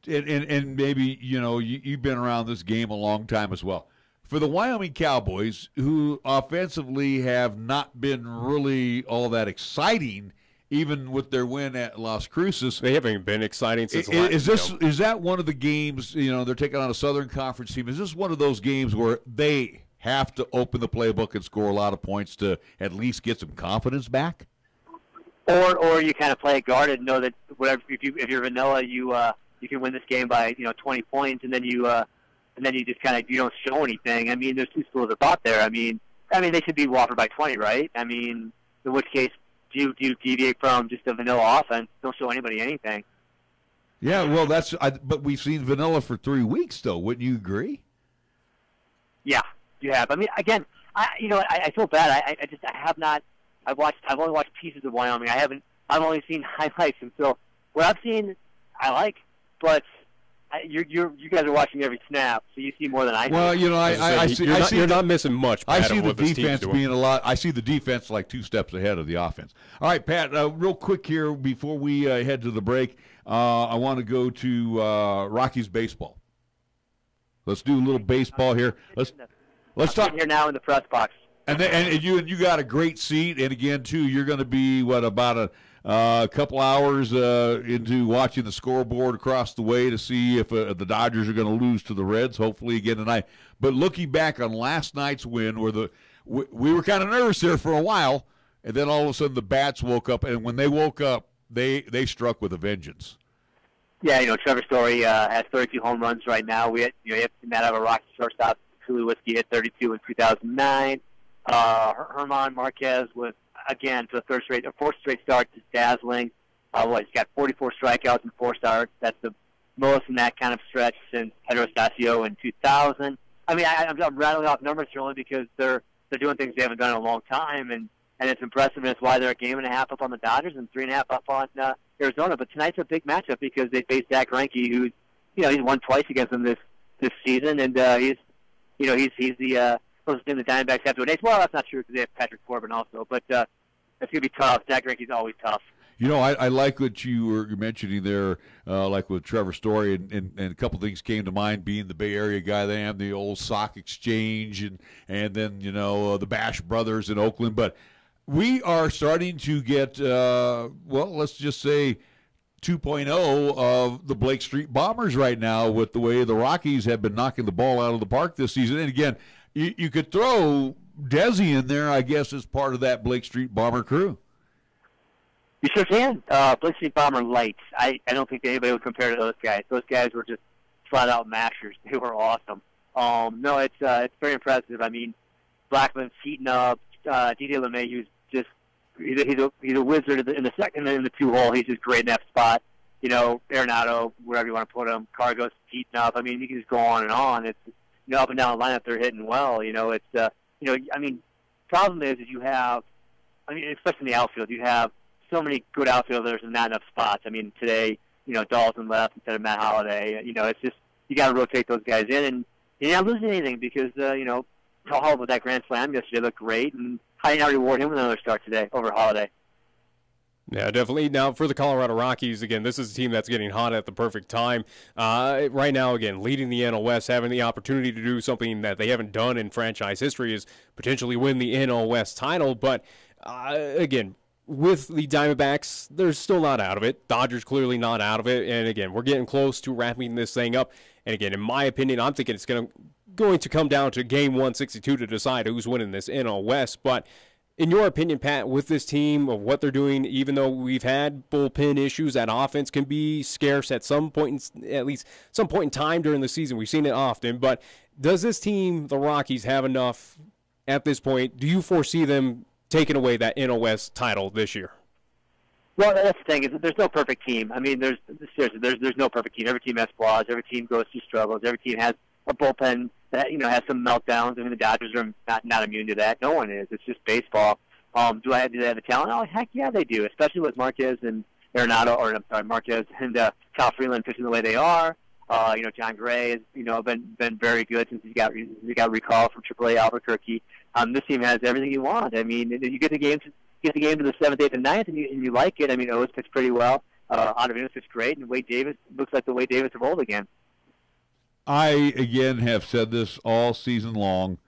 And maybe, you've been around this game a long time as well. For the Wyoming Cowboys, who offensively have not been really all that exciting, even with their win at Las Cruces. They haven't been exciting since Is that one of the games, they're taking on a Southern Conference team, is this one of those games where they have to open the playbook and score a lot of points to at least get some confidence back? Or you kind of play it guarded and know that whatever, if you're vanilla, you can win this game by 20 points, and then you just kind of you don't show anything. I mean, there's two schools of thought there. I mean they should be Wofford by 20, right? I mean, in which case, do you deviate from just a vanilla offense? Don't show anybody anything. Yeah, well, but we've seen vanilla for 3 weeks, though. Wouldn't you agree? Yeah, you have. I mean, again, I feel bad. I have not. I've only watched pieces of Wyoming. I've only seen highlights, and so what I've seen, I like, but. You guys are watching every snap, so you see more than I do. Well, you're not missing much. Pat, I see the defense being a lot. I see the defense like 2 steps ahead of the offense. All right, Pat. Real quick here before we head to the break, I want to go to Rockies baseball. Let's do a little baseball here. Let's talk here now in the press box. And you got a great seat, and again too, you're going to be about a couple hours into watching the scoreboard across the way to see if the Dodgers are going to lose to the Reds, hopefully again tonight. But looking back on last night's win, where we were kind of nervous there for a while, and then all of a sudden the bats woke up, and when they woke up, they struck with a vengeance. Yeah, Trevor Story has 32 home runs right now. We have seen that out of a Rockies shortstop. Truly Whiskey hit 32 in 2009. Herman Marquez with, again, for the fourth straight start, just dazzling. He's got 44 strikeouts in 4 starts. That's the most in that kind of stretch since Pedro Estacio in 2000. I mean, I'm rattling off numbers here only because they're doing things they haven't done in a long time, and it's impressive, and it's why they're a game and a half up on the Dodgers and 3.5 up on Arizona. But tonight's a big matchup because they face Zach Greinke, who's he's won twice against them this season, and he's the closest thing the Diamondbacks have to an ace. Well, that's not true because they have Patrick Corbin also, but it's going to be tough. Zach Greinke's always tough. I like what you were mentioning there, like with Trevor Story, and a couple things came to mind, being the Bay Area guy. They have the old Sock Exchange, and then the Bash Brothers in Oakland. But we are starting to get, let's just say 2.0 of the Blake Street Bombers right now, with the way the Rockies have been knocking the ball out of the park this season. And again, you could throw Desi in there, I guess, as part of that Blake Street Bomber crew. You sure can. Blake Street Bomber lights. I don't think anybody would compare to those guys. Those guys were just flat-out mashers. They were awesome. No, it's very impressive. I mean, Blackman's heating up. DJ LeMahieu's just he's a wizard in the second and in the 2-hole. He's just great in that spot. Arenado, wherever you want to put him. Cargo's heating up. I mean, you can just go on and on. It's up and down the lineup, they're hitting well. Problem is you have, especially in the outfield, you have so many good outfielders and not enough spots. I mean, today, Dalton left instead of Matt Holliday. It's just you got to rotate those guys in, and you're not losing anything because Hall with that grand slam yesterday looked great, and how do you not reward him with another start today over Holliday? Yeah, definitely. Now, for the Colorado Rockies, again, this is a team that's getting hot at the perfect time. Right now, again, leading the NL West, having the opportunity to do something that they haven't done in franchise history is potentially win the NL West title. But, again, with the Diamondbacks, they're still not out of it. Dodgers clearly not out of it. And, again, we're getting close to wrapping this thing up. And, again, in my opinion, I'm thinking it's going to come down to Game 162 to decide who's winning this NL West. But in your opinion, Pat, with this team, of what they're doing, even though we've had bullpen issues, that offense can be scarce at some point, at least some point in time during the season. We've seen it often. But does this team, the Rockies, have enough at this point? Do you foresee them taking away that NL West title this year? Well, that's the thing. Is there's no perfect team. I mean, there's no perfect team. Every team has flaws. Every team goes through struggles. Every team has a bullpen that has some meltdowns. I mean, the Dodgers are not immune to that. No one is. It's just baseball. Do they have the talent? Oh, heck yeah, they do. Especially with Marquez and Arenado, or I'm sorry, Marquez and Kyle Freeland pitching the way they are. John Gray has been very good since he got recalled from AAA Albuquerque. This team has everything you want. I mean, you get the game to the 7th, 8th, and 9th, and you like it. I mean, O's pitched pretty well. Ottavinos pitched great, and Wade Davis looks like the Wade Davis of old again. I, again, have said this all season long,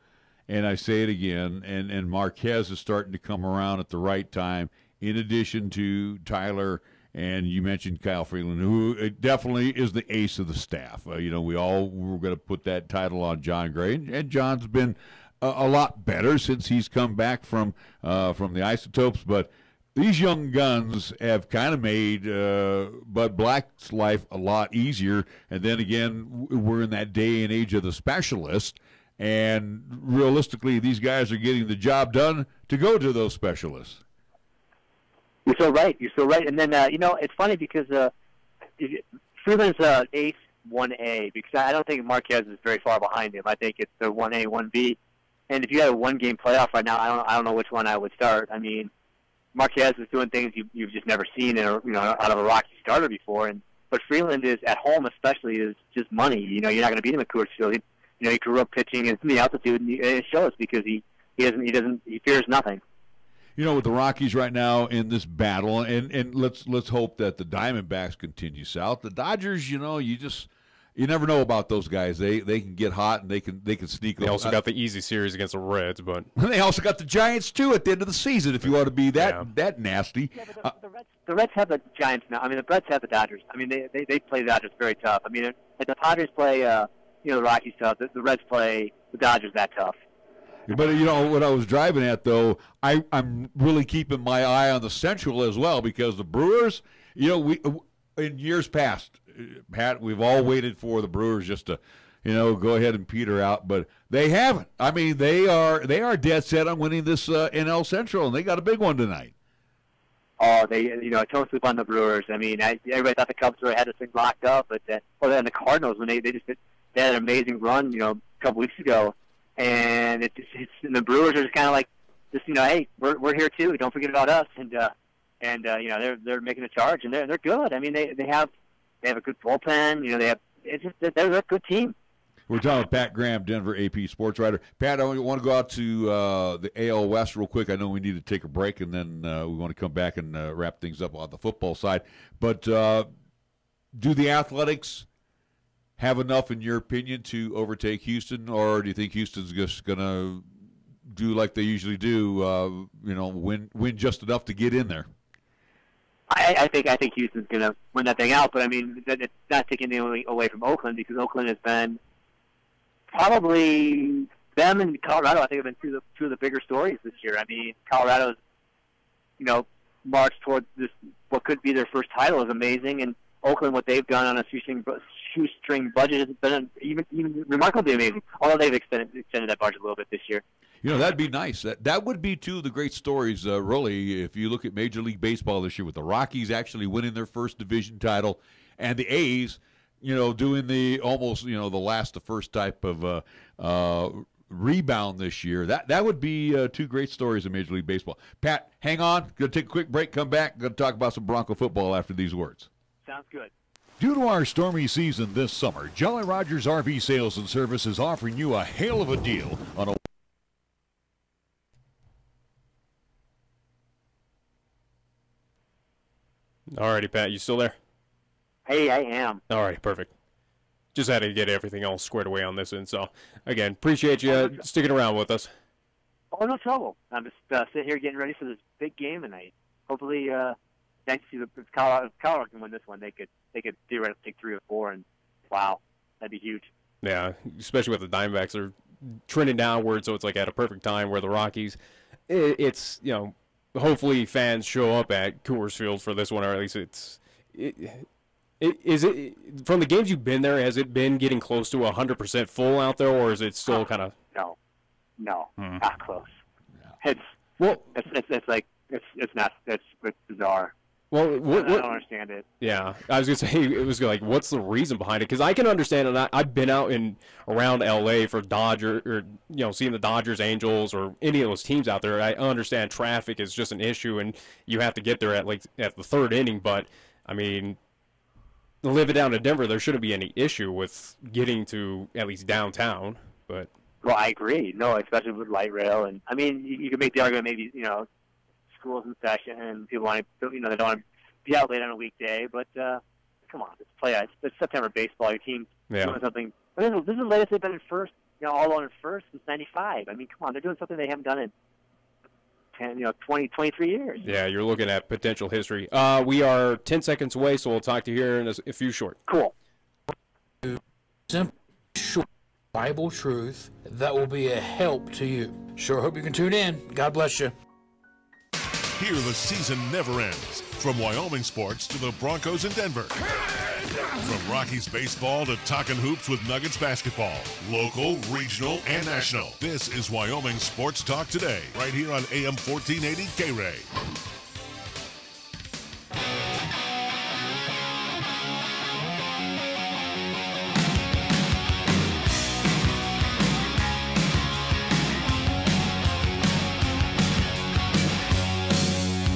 and I say it again, and Marquez is starting to come around at the right time, in addition to Tyler, and you mentioned Kyle Freeland, who definitely is the ace of the staff. We all were going to put that title on John Gray, and John's been a lot better since he's come back from the Isotopes, but these young guns have kind of made Bud Black's life a lot easier. And then again, we're in that day and age of the specialist. And realistically, these guys are getting the job done to go to those specialists. You're so right. And then, it's funny because Freeland's ace 1A, because I don't think Marquez is very far behind him. I think it's the 1A, 1B. And if you had a one-game playoff right now, I don't know which one I would start. I mean, Marquez is doing things you've just never seen out of a Rocky starter before, but Freeland is at home, especially, is just money. You're not going to beat him at Coors Field. He grew up pitching in the altitude, and it shows because he fears nothing. With the Rockies right now in this battle, and let's hope that the Diamondbacks continue south. The Dodgers, you never know about those guys. They can get hot and they can sneak. They also got the easy series against the Reds, but they also got the Giants too at the end of the season. If you want to be that nasty, the Reds have the Giants now. I mean, the Reds have the Dodgers. I mean, they play the Dodgers very tough. I mean, if the Padres play the Rockies tough, the Reds play the Dodgers that tough. But what I was driving at though, I'm really keeping my eye on the Central as well, because the Brewers, we in years past, Pat, we've all waited for the Brewers just to, go ahead and peter out, but they haven't. I mean, they are dead set on winning this NL Central, and they got a big one tonight. Oh, they, don't sleep on the Brewers. I mean, everybody thought the Cubs had this thing locked up, but then the Cardinals, when they had an amazing run, a couple weeks ago, and and the Brewers are just kind of like, hey, we're here too. Don't forget about us, and they're making a charge, and they're good. I mean, they have a good bullpen. They're a good team. We're talking with Pat Graham, Denver AP sports writer. Pat, I want to go out to the AL West real quick. I know we need to take a break, and then we want to come back and wrap things up on the football side. But do the Athletics have enough, in your opinion, to overtake Houston, or do you think Houston's just going to do like they usually do, win just enough to get in there? I think Houston's going to win that thing out, but I mean, it's not taking anything away from Oakland, because Oakland has been probably, them and Colorado, I think, have been two of the bigger stories this year. I mean, Colorado's, march towards this, what could be their first title, is amazing, and Oakland, what they've done on a shoestring budget has been even remarkably amazing, although they've extended that budget a little bit this year. That'd be nice. That would be two of the great stories, really, if you look at Major League Baseball this year, with the Rockies actually winning their first division title, and the A's, doing the almost, the last to first type of rebound this year. That would be two great stories in Major League Baseball. Pat, hang on. Going to take a quick break, come back. Going to talk about some Bronco football after these words. Sounds good. Due to our stormy season this summer, Jolly Rogers RV Sales and Service is offering you a hail of a deal on a All righty, Pat, you still there? Hey, I am. All right, perfect. Just had to get everything all squared away on this end. So, again, appreciate you sticking around with us. Oh, no trouble. I'm just sitting here getting ready for this big game tonight. Hopefully, next to if Colorado can win this one, they could theoretically take 3 or 4, and wow, that'd be huge. Yeah, especially with the Diamondbacks are trending downward, so it's like at a perfect time where the Rockies, it's, you know, hopefully fans show up at Coors Field for this one, or at least is it from the games you've been there, has it been getting close to 100% full out there, or is it still kind of? No, not close. Yeah. It's bizarre. Well, I don't understand it. Yeah, I was gonna say, it was like, what's the reason behind it? Because I can understand it. I've been out around LA for Dodger, or seeing the Dodgers, Angels, or any of those teams out there. I understand traffic is just an issue, and you have to get there at the third inning. But I mean, living down to Denver, there shouldn't be any issue with getting to at least downtown. But well, I agree. No, especially with light rail, and I mean, you could make the argument maybe schools in session and people want to they don't want to be out late on a weekday, but come on, it's September baseball. Your team's doing something. This is the latest they've been in first, all on in first since '95. I mean, come on, they're doing something they haven't done in 23 years. Yeah, you're looking at potential history. We are 10 seconds away, so we'll talk to you here in a few short. Cool. Simple, short Bible truth that will be a help to you. Sure hope you can tune in. God bless you. Here the season never ends. From Wyoming sports to the Broncos in Denver. From Rockies baseball to talking hoops with Nuggets basketball. Local, regional, and national. This is Wyoming Sports Talk Today, right here on AM 1480 K-Ray.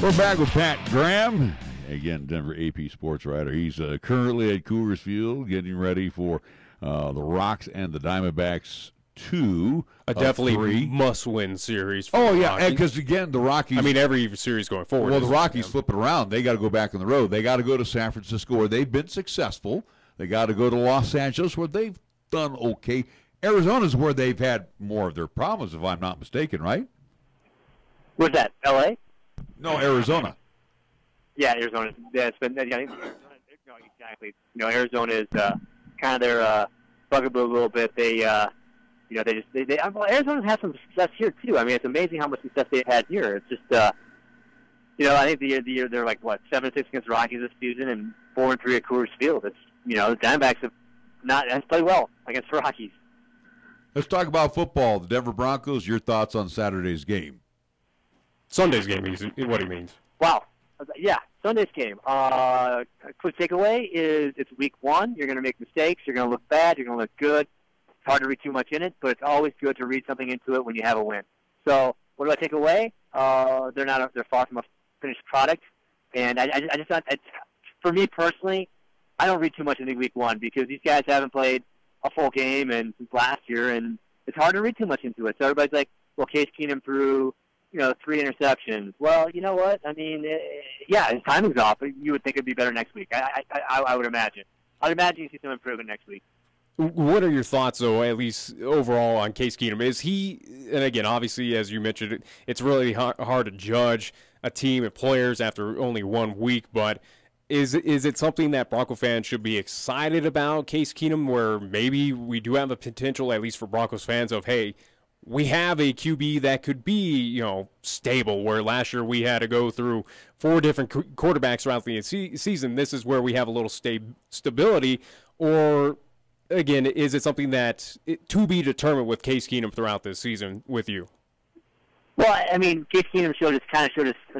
We're back with Pat Graham, again, Denver AP sports writer. He's currently at Coors Field getting ready for the Rocks and the Diamondbacks 2. A definitely must-win series for the Rockies. because, again, the Rockies... I mean, every series going forward. Well, the Rockies flip it around. They got to go back on the road. They got to go to San Francisco, where they've been successful. They got to go to Los Angeles, where they've done okay. Arizona's where they've had more of their problems, if I'm not mistaken, right? Where's that, L.A.? No, Arizona. Yeah, Arizona. Yeah, it's been. No, exactly. Arizona is kind of their bugaboo a little bit. Arizona's had some success here too. I mean, it's amazing how much success they've had here. It's just, I think the year they're like 7-6 against the Rockies this season and 4-3 at Coors Field. It's the Diamondbacks have played well against the Rockies. Let's talk about football. The Denver Broncos. Your thoughts on Saturday's game? Sunday's game, what he means. Wow. Yeah, Sunday's game. Quick takeaway is it's week 1. You're going to make mistakes. You're going to look bad. You're going to look good. It's hard to read too much in it, but it's always good to read something into it when you have a win. So what do I take away? They're far from a finished product. And I just thought, for me personally, I don't read too much into week 1 because these guys haven't played a full game since last year, and it's hard to read too much into it. So everybody's like, well, Case Keenum threw 3 interceptions. Well, you know what? I mean, his timing's off. But you would think it'd be better next week. I would imagine. I'd imagine you see some improvement next week. What are your thoughts, though, at least overall, on Case Keenum? Is he, and again, obviously, as you mentioned, it's really hard to judge a team and players after only 1 week, but is it something that Bronco fans should be excited about, Case Keenum, where maybe we do have the potential, at least for Broncos fans, of, hey, we have a QB that could be, stable, where last year we had to go through 4 different quarterbacks throughout the season. This is where we have a little stability. Or, again, is it something that to be determined with Case Keenum throughout this season with you? Well, I mean, Case Keenum showed his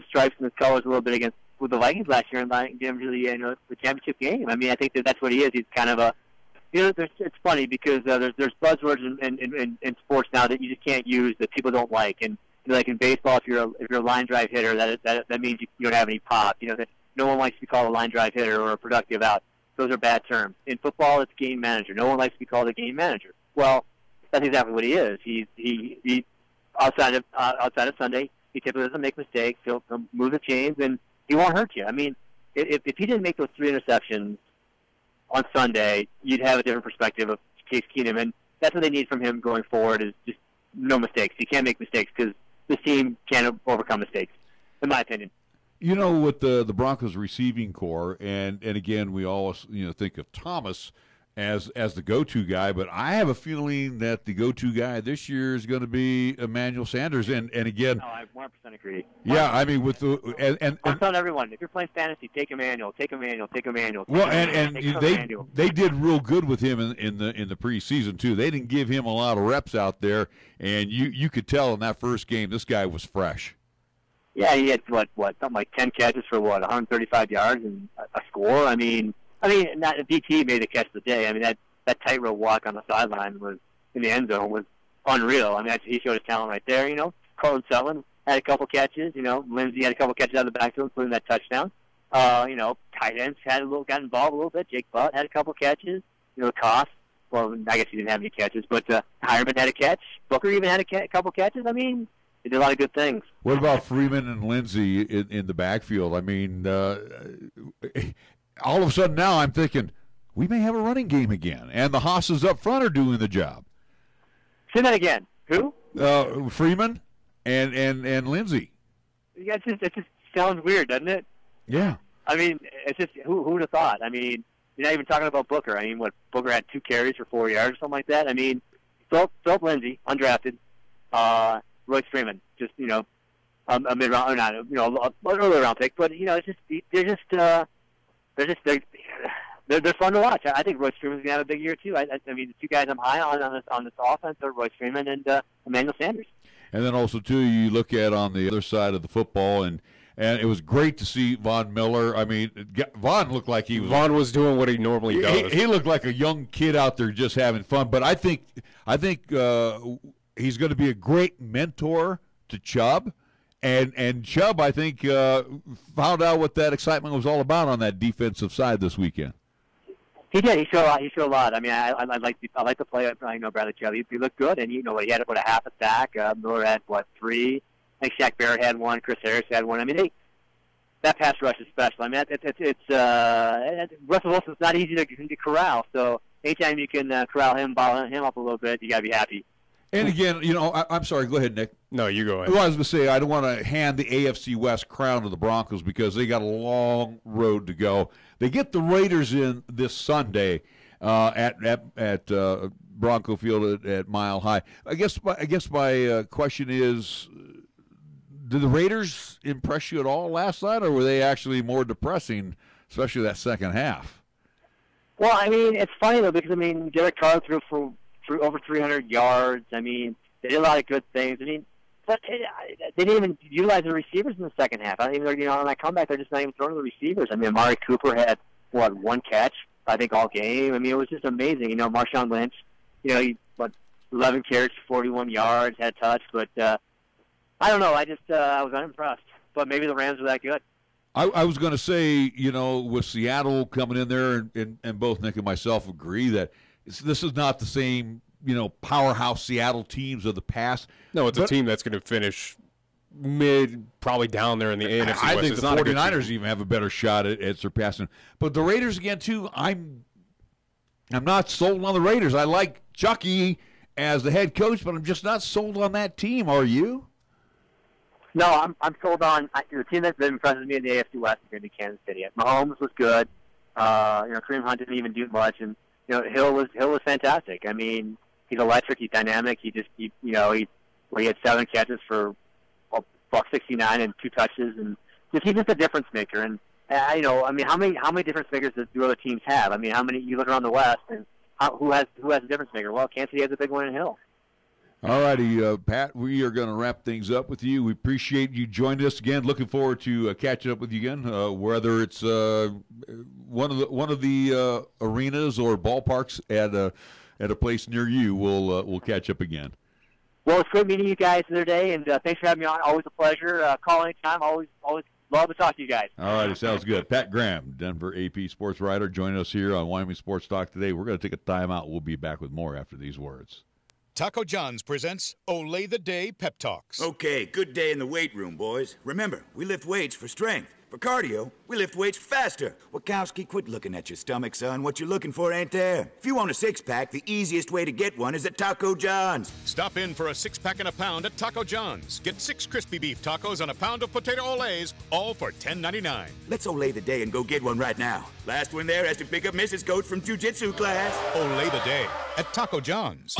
stripes and his colors a little bit with the Vikings last year and get him to the championship game. I mean, I think that's what he is. He's kind of a it's funny because there's buzzwords in sports now that you just can't use that people don't like, and like in baseball, if you're a line drive hitter, that means you don't have any pop. That no one likes to be called a line drive hitter or a productive out. Those are bad terms. In football, it's game manager. No one likes to be called a game manager. Well, that's exactly what he is. He outside of Sunday, he typically doesn't make mistakes. He'll move the chains, and he won't hurt you. I mean, if he didn't make those 3 interceptions on Sunday, you'd have a different perspective of Case Keenum, and that's what they need from him going forward is just no mistakes. He can't make mistakes because this team can't overcome mistakes, in my opinion. You know, with the Broncos receiving core, and again, we always think of Thomas as the go-to guy, but I have a feeling that the go-to guy this year is going to be Emmanuel Sanders, and again, I 100% agree. Yeah, I mean, with the and I'm telling everyone, if you're playing fantasy, take Emmanuel. Well, they did real good with him in the preseason too. They didn't give him a lot of reps out there, and you could tell in that first game this guy was fresh. Yeah, he had what something like 10 catches for 135 yards and a score. I mean, not DT made the catch of the day. I mean, that tightrope walk on the sideline was in the end zone was unreal. I mean, he showed his talent right there. Colin Sutton had a couple catches. Lindsey had a couple catches out of the backfield, including that touchdown. Tight ends got involved a little bit. Jake Butt had a couple catches. Koss. Well, I guess he didn't have any catches, but Hireman had a catch. Booker even had a couple catches. I mean, they did a lot of good things. What about Freeman and Lindsey in the backfield? I mean, all of a sudden now I'm thinking we may have a running game again, and the Hosses up front are doing the job. Say that again. Who? Freeman and Lindsey. Yeah, it just sounds weird, doesn't it? Yeah. I mean, it's just who would have thought? I mean, you're not even talking about Booker. I mean, Booker had 2 carries for 4 yards or something like that. I mean, Philip Lindsey, undrafted. Royce Freeman, just a mid-round or not, an early round pick. But it's just they're fun to watch. I think Royce Freeman's gonna have a big year too. I mean, the 2 guys I'm high on this offense are Royce Freeman and Emmanuel Sanders. And then also too, you look at on the other side of the football, and it was great to see Von Miller. I mean, Von looked like Von was doing what he normally does. He looked like a young kid out there just having fun. But I think he's going to be a great mentor to Chubb, and Chubb, I think, found out what that excitement was all about on that defensive side this weekend. He did. He showed a lot. I mean, I like the play. Bradley Chubb. He looked good, and he had about a half a sack. Miller had 3. I think Shaq Barrett had 1. Chris Harris had 1. I mean, that pass rush is special. I mean, it's Russell Wilson's not easy to corral. So anytime you can corral him, ball him up a little bit, you got to be happy. And again, I'm sorry. Go ahead, Nick. No, you go ahead. Well, I was going to say, I don't want to hand the AFC West crown to the Broncos because they got a long road to go. They get the Raiders in this Sunday at Bronco Field at Mile High. I guess my question is, did the Raiders impress you at all last night, or were they actually more depressing, especially that second half? Well, I mean, it's funny though because Derek Carr threw for over 300 yards. I mean, they did a lot of good things. I mean, but they didn't even utilize the receivers in the second half. I don't even, on that comeback, they're just not even throwing to the receivers. I mean, Amari Cooper had 1 catch, I think, all game. I mean, it was just amazing. Marshawn Lynch, he 11 carries, 41 yards, had a touch, but I don't know. I was unimpressed. But maybe the Rams were that good. I was going to say, with Seattle coming in there, and both Nick and myself agree that this is not the same, powerhouse Seattle teams of the past. No, it's a team that's going to finish probably down there in the AFC West. I think the 49ers even have a better shot at surpassing. But the Raiders, again, too, I'm not sold on the Raiders. I like Chucky as the head coach, but I'm just not sold on that team. Are you? No, I'm sold on the team that's been impressing me in the AFC West is going to be Kansas City. Mahomes was good. Kareem Hunt didn't even do much, and Hill was fantastic. I mean, he's electric. He's dynamic. He had 7 catches for $169 and 2 touches, and he's just a difference maker. And how many difference makers do other teams have? I mean, how many? You look around the West, and who has a difference maker? Well, Kansas City has a big one in Hill. All righty, Pat, we are going to wrap things up with you. We appreciate you joining us again. Looking forward to catching up with you again, whether it's one of the arenas or ballparks at a place near you. We'll catch up again. Well, it's great meeting you guys today, and thanks for having me on. Always a pleasure. Call anytime. Always love to talk to you guys. All righty, sounds good. Pat Graham, Denver AP sports writer, joining us here on Wyoming Sports Talk today. We're going to take a timeout. We'll be back with more after these words. Taco John's presents Olay the Day Pep Talks. Okay, good day in the weight room, boys. Remember, we lift weights for strength, For cardio, we lift weights faster. Wachowski, quit looking at your stomach, son. What you're looking for ain't there. If you want a six-pack, the easiest way to get one is at Taco John's. Stop in for a six-pack and a pound at Taco John's. Get 6 crispy beef tacos and a pound of potato olays, all for $10.99. Let's olay the day and go get one right now. Last one there has to pick up Mrs. Coach from jiu-jitsu class. Olay the day at Taco John's.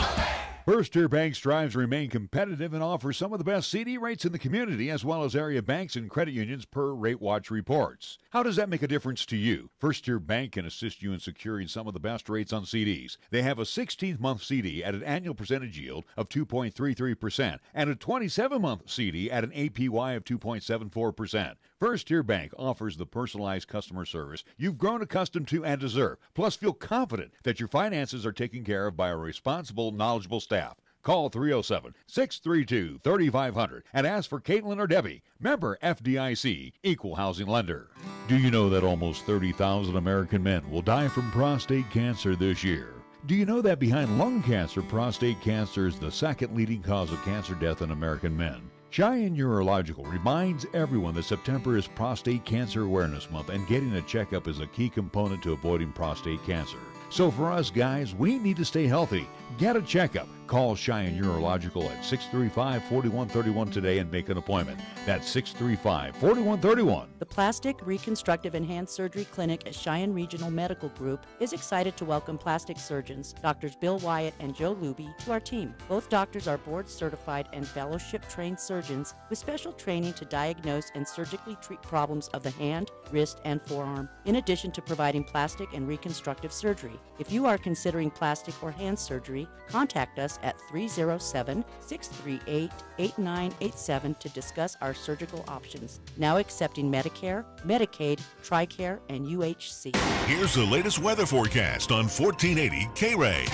First Tier Bank's drives remain competitive and offer some of the best CD rates in the community, as well as area banks and credit unions per Rate Watch reports. How does that make a difference to you? First Tier Bank can assist you in securing some of the best rates on CDs. They have a 16-month CD at an annual percentage yield of 2.33% and a 27-month CD at an APY of 2.74%. First Tier Bank offers the personalized customer service you've grown accustomed to and deserve. Plus, feel confident that your finances are taken care of by a responsible, knowledgeable staff. Call 307-632-3500 and ask for Caitlin or Debbie. Member FDIC, Equal Housing Lender. Do you know that almost 30,000 American men will die from prostate cancer this year? Do you know that behind lung cancer, prostate cancer is the second leading cause of cancer death in American men? Cheyenne Urological reminds everyone that September is Prostate Cancer Awareness Month, and getting a checkup is a key component to avoiding prostate cancer. So for us guys, we need to stay healthy. Get a checkup. Call Cheyenne Urological at 635-4131 today and make an appointment. That's 635-4131. The Plastic Reconstructive Enhanced Surgery Clinic at Cheyenne Regional Medical Group is excited to welcome plastic surgeons, Drs. Bill Wyatt and Joe Luby, to our team. Both doctors are board-certified and fellowship-trained surgeons with special training to diagnose and surgically treat problems of the hand, wrist, and forearm, in addition to providing plastic and reconstructive surgery. If you are considering plastic or hand surgery, contact us at 307-638-8987 to discuss our surgical options. Now accepting Medicare, Medicaid, TRICARE, and UHC. Here's the latest weather forecast on 1480 K-Ray.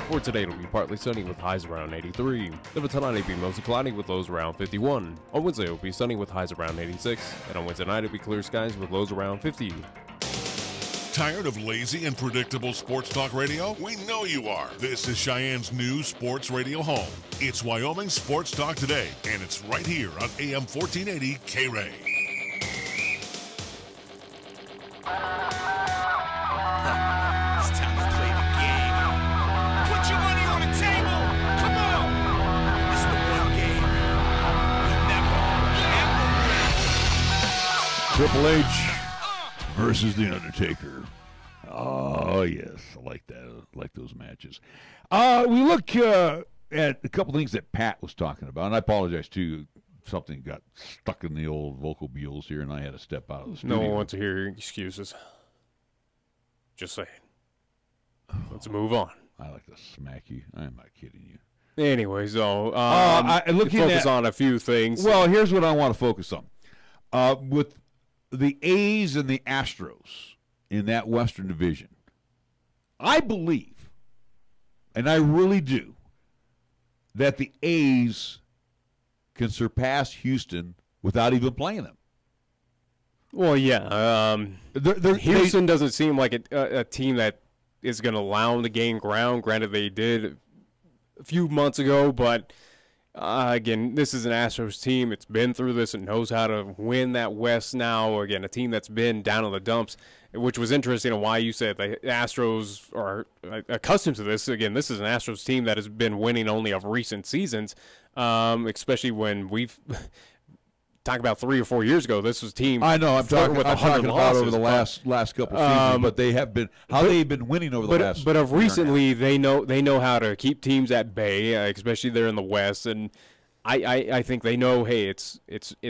For today, it'll be partly sunny with highs around 83. Then tonight, it'll be mostly cloudy with lows around 51. On Wednesday, it'll be sunny with highs around 86. And on Wednesday night, it'll be clear skies with lows around 50. Tired of lazy and predictable sports talk radio? We know you are. This is Cheyenne's new sports radio home. It's Wyoming Sports Talk Today, and it's right here on AM 1480 K-Ray. It's time to play the game. Put your money on the table. Come on. It's the one game you never, Triple H versus The Undertaker. Oh, yes. I like that. I like those matches. We look at a couple things that Pat was talking about, and I apologize, too. Something got stuck in the old vocal mules here, and I had to step out of the studio. No one wants to hear your excuses. Just saying. Let's move on. I like to smack you. I'm not kidding you. Anyway, so focus on a few things. Well, here's what I want to focus on. With the A's and the Astros in that Western Division, I believe, and I really do, that the A's can surpass Houston without even playing them. Well, yeah. Houston doesn't seem like a team that is going to allow them to gain ground. Granted, they did a few months ago, but again, this is an Astros team. It's been through this and knows how to win that West now. Again, a team that's been down in the dumps, which was interesting on why you said the Astros are accustomed to this. Again, this is an Astros team that has been winning only of recent seasons, especially when we've talked about 3 or 4 years ago. This was a team. I know. I'm talking about over the last couple seasons, but they have been they've been winning over the last. But of recently, they know how to keep teams at bay, especially there in the West, and I think they know. Hey, it's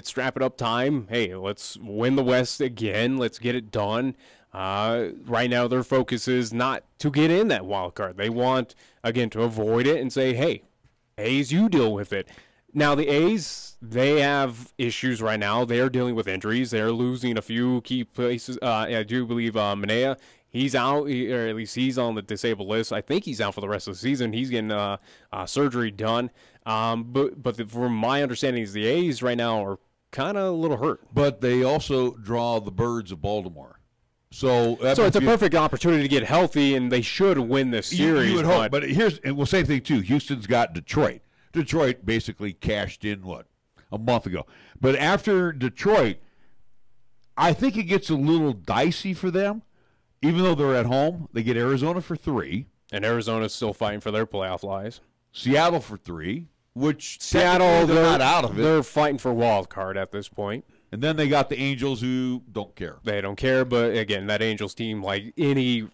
strap it up time. Hey, let's win the West again. Let's get it done. Right now, their focus is not to get in that wild card. They want, again, to avoid it and say, hey, A's, you deal with it. Now, the A's, they have issues right now. They are dealing with injuries. They're losing a few key places. I do believe Manea, he's out, or at least he's on the disabled list. I think he's out for the rest of the season. He's getting surgery done. But from my understanding, is the A's right now are kind of a little hurt. But they also draw the Birds of Baltimore. So it's a perfect opportunity to get healthy, and they should win this series. You would hope. But same thing, too. Houston's got Detroit. Detroit basically cashed in, a month ago. But after Detroit, I think it gets a little dicey for them. Even though they're at home, they get Arizona for 3. And Arizona's still fighting for their playoff lies. Seattle for 3, which Seattle, they're not out of it. They're fighting for wild card at this point. And then they got the Angels who don't care. They don't care, but again, that Angels team, like any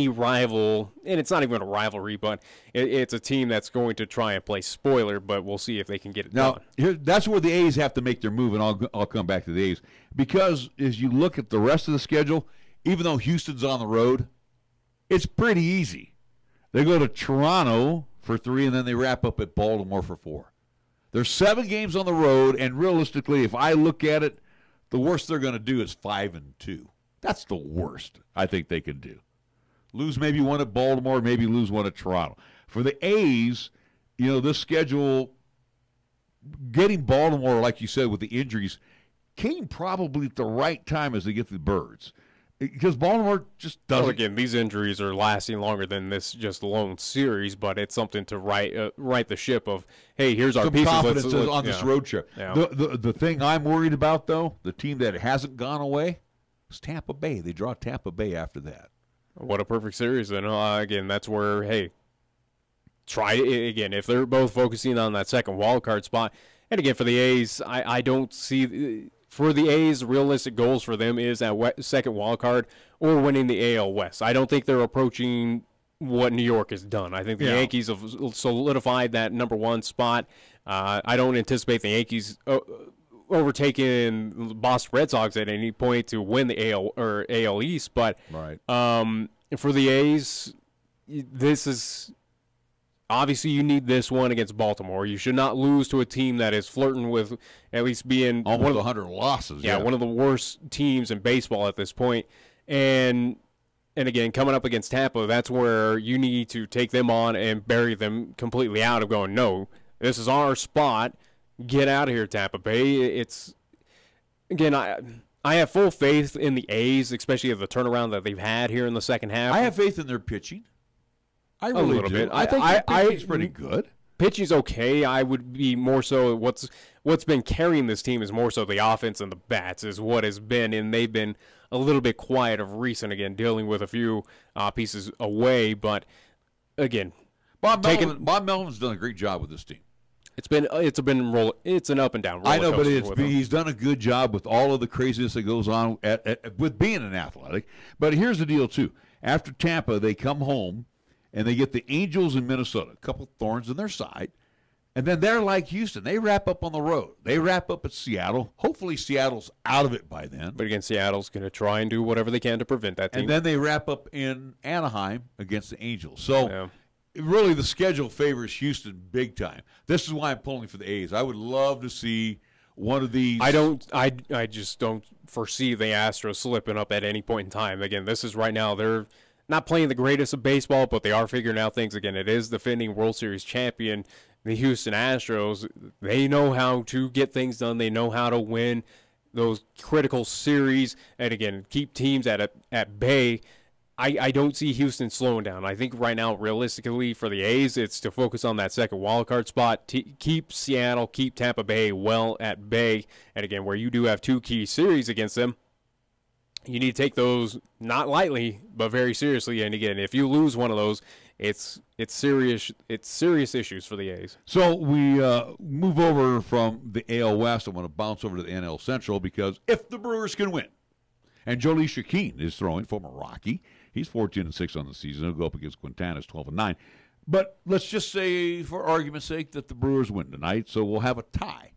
rival, and it's not even a rivalry, but it's a team that's going to try and play spoiler, but we'll see if they can get it done. Now, that's where the A's have to make their move, and I'll come back to the A's. Because as you look at the rest of the schedule, even though Houston's on the road, it's pretty easy. They go to Toronto for 3, and then they wrap up at Baltimore for 4. There's 7 games on the road, and realistically, if I look at it, the worst they're going to do is 5-2. That's the worst I think they can do. Lose maybe one at Baltimore, maybe lose one at Toronto. For the A's, this schedule, getting Baltimore, like you said, with the injuries, came probably at the right time as they get the Birds. Because Baltimore just doesn't. Well, again, these injuries are lasting longer than this just lone series, but it's something to right the ship of, hey, here's our some pieces. Confidence on this road trip. Yeah. The thing I'm worried about, though, the team that hasn't gone away, is Tampa Bay. They draw Tampa Bay after that. What a perfect series. And again, that's where, hey, try it again. If they're both focusing on that second wild card spot, and again, for the A's, I don't see. For the A's, realistic goals for them is that second wild card or winning the AL West. I don't think they're approaching what New York has done. I think the Yankees have solidified that number 1 spot. I don't anticipate the Yankees overtaking the Boston Red Sox at any point to win the AL East. But for the A's, this is obviously you need this one against Baltimore. You should not lose to a team that is flirting with at least being almost one of 100 losses. Yeah, one of the worst teams in baseball at this point. And again, coming up against Tampa, that's where you need to take them on and bury them completely out of going, no, this is our spot. Get out of here, Tampa Bay. It's again, I have full faith in the A's, especially of the turnaround that they've had here in the second half. I have faith in their pitching. I really a little do. bit. I think pitching's pretty good. Pitching's okay. I would be more so what's been carrying this team is more so the offense and the bats is what has been, and they've been a little bit quiet of recent. Again, dealing with a few pieces away, but again, Bob Melvin's done a great job with this team. It's an up and down. I know, but he's done a good job with all of the craziness that goes on with being an athletic. But here's the deal too: after Tampa, they come home. And they get the Angels in Minnesota, a couple thorns in their side. And then they're like Houston. They wrap up on the road. They wrap up at Seattle. Hopefully Seattle's out of it by then. But again, Seattle's going to try and do whatever they can to prevent that team. And then they wrap up in Anaheim against the Angels. So really the schedule favors Houston big time. This is why I'm pulling for the A's. I would love to see one of these. I just don't foresee the Astros slipping up at any point in time. Again, this is right now they're not playing the greatest of baseball, but they are figuring out things. Again, it is the defending World Series champion, the Houston Astros. They know how to get things done. They know how to win those critical series and, again, keep teams at bay. I don't see Houston slowing down. I think right now, realistically, for the A's, it's to focus on that second wildcard spot, keep Seattle, keep Tampa Bay well at bay. And, again, where you do have 2 key series against them, you need to take those not lightly, but very seriously. And again, if you lose one of those, it's serious issues for the A's. So we move over from the AL West. I want to bounce over to the NL Central because if the Brewers can win, and Jolie Shakeen is throwing, former Rocky, he's 14-6 on the season. He'll go up against Quintana's 12-9. But let's just say, for argument's sake, that the Brewers win tonight, so we'll have a tie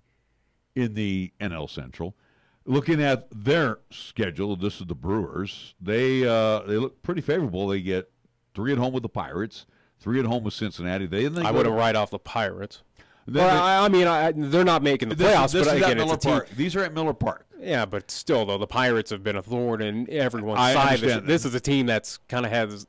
in the NL Central. Looking at their schedule, this is the Brewers. They look pretty favorable. They get 3 at home with the Pirates, 3 at home with Cincinnati. I wouldn't write off the Pirates. They're not making the playoffs. This but is again, at Miller it's a team. Park. These are at Miller Park. Yeah, but still, though, the Pirates have been a thorn in everyone's I side. understand This is a team that's kind of has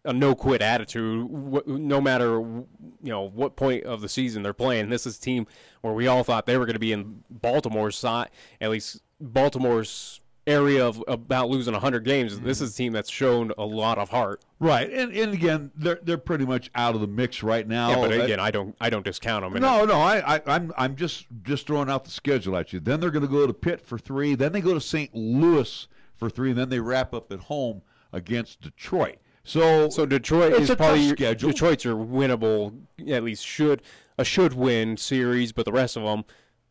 a no-quit attitude, no matter what point of the season they're playing. This is a team where we all thought they were going to be in Baltimore's side, at least Baltimore's area of about losing 100 games. This is a team that's shown a lot of heart. Right, and again, they're pretty much out of the mix right now. Yeah, but again, I don't discount them. I'm just throwing out the schedule at you. Then they're going to go to Pitt for 3. Then they go to St. Louis for 3. And then they wrap up at home against Detroit. So Detroit it's is a probably tough schedule. Detroit's are winnable, at least should win series, but the rest of them,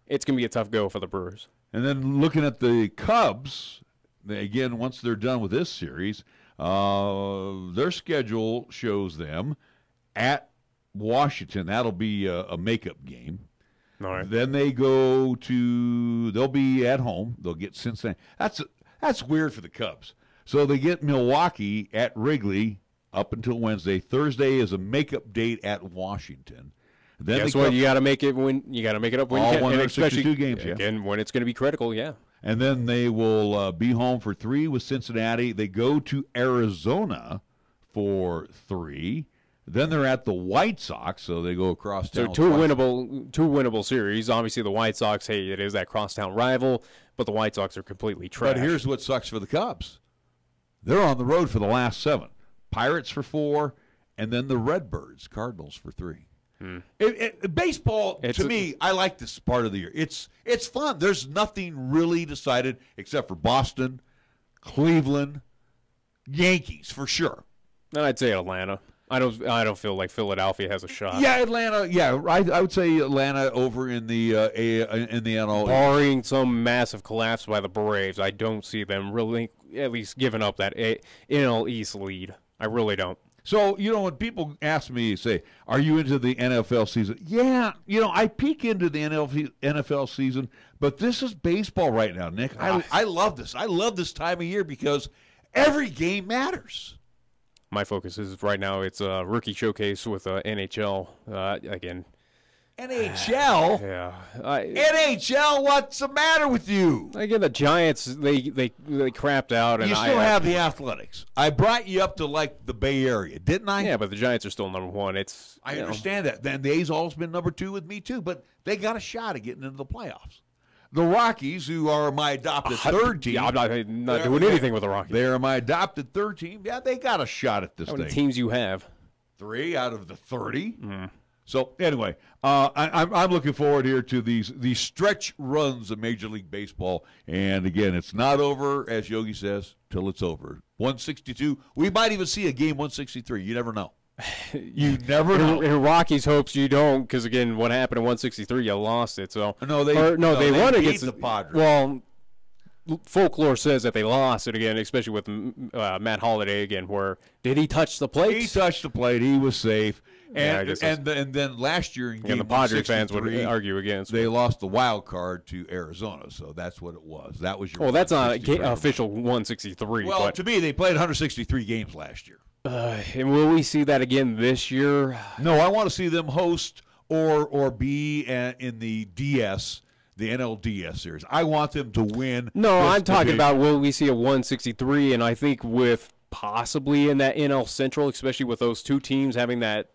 it's going to be a tough go for the Brewers. And then looking at the Cubs, again, once they're done with this series, their schedule shows them at Washington. That'll be a makeup game. All right. Then they'll be at home. They'll get Cincinnati. That's weird for the Cubs. So they get Milwaukee at Wrigley up until Wednesday. Thursday is a makeup date at Washington. Then Guess what? You got to make it when you got to make it up when all you can. 162 games. Yeah. Again, when it's going to be critical, yeah. And then they will be home for 3 with Cincinnati. They go to Arizona for 3. Then they're at the White Sox, so they go across town. So two winnable series. Obviously, the White Sox, hey, it is that crosstown rival, but the White Sox are completely trash. But here's what sucks for the Cubs. They're on the road for the last 7. Pirates for 4, and then the Redbirds, Cardinals for 3. Baseball, to me, I like this part of the year. It's fun. There's nothing really decided except for Boston, Cleveland, Yankees for sure. And I'd say Atlanta. I don't feel like Philadelphia has a shot. Yeah, Atlanta. Yeah, I would say Atlanta over in the NL. Barring some massive collapse by the Braves, I don't see them really at least giving up that NL East lead. I really don't. So, when people ask me, say, are you into the NFL season? Yeah, I peek into the NFL season, but this is baseball right now, Nick. I love this. I love this time of year because every game matters. My focus is right now, it's a rookie showcase with NHL. Again, NHL? Yeah. NHL, what's the matter with you? Again, the Giants, they crapped out. And you still have the Athletics. I brought you up to, the Bay Area, didn't I? Yeah, but the Giants are still number 1. I understand that. Then the A's always been number 2 with me, too, but they got a shot at getting into the playoffs. The Rockies, who are my adopted third team. Yeah, I'm not doing anything with the Rockies. They're my adopted third team. Yeah, they got a shot at this How thing. many teams you have? 3 out of the 30. So, anyway, I'm looking forward here to these stretch runs of Major League Baseball. And, again, it's not over, as Yogi says, till it's over. 162. We might even see a game 163. You never know. You never know. In Rockies hopes you don't, because again, what happened in 163, you lost it. So they won against the Padres. Well, folklore says that they lost it again, especially with Matt Holliday again. Where did he touch the plate? He touched the plate. He was safe. And then last year in game the Padres fans would argue against. They lost the wild card to Arizona, so that's what it was. That was your. Well, that's not official 163. Well, but to me, they played 163 games last year. And will we see that again this year? No, I want to see them host or be in the DS, the NLDS series. I want them to win. No, I'm talking about will we see a 163, and I think with possibly in that NL Central, especially with those 2 teams having that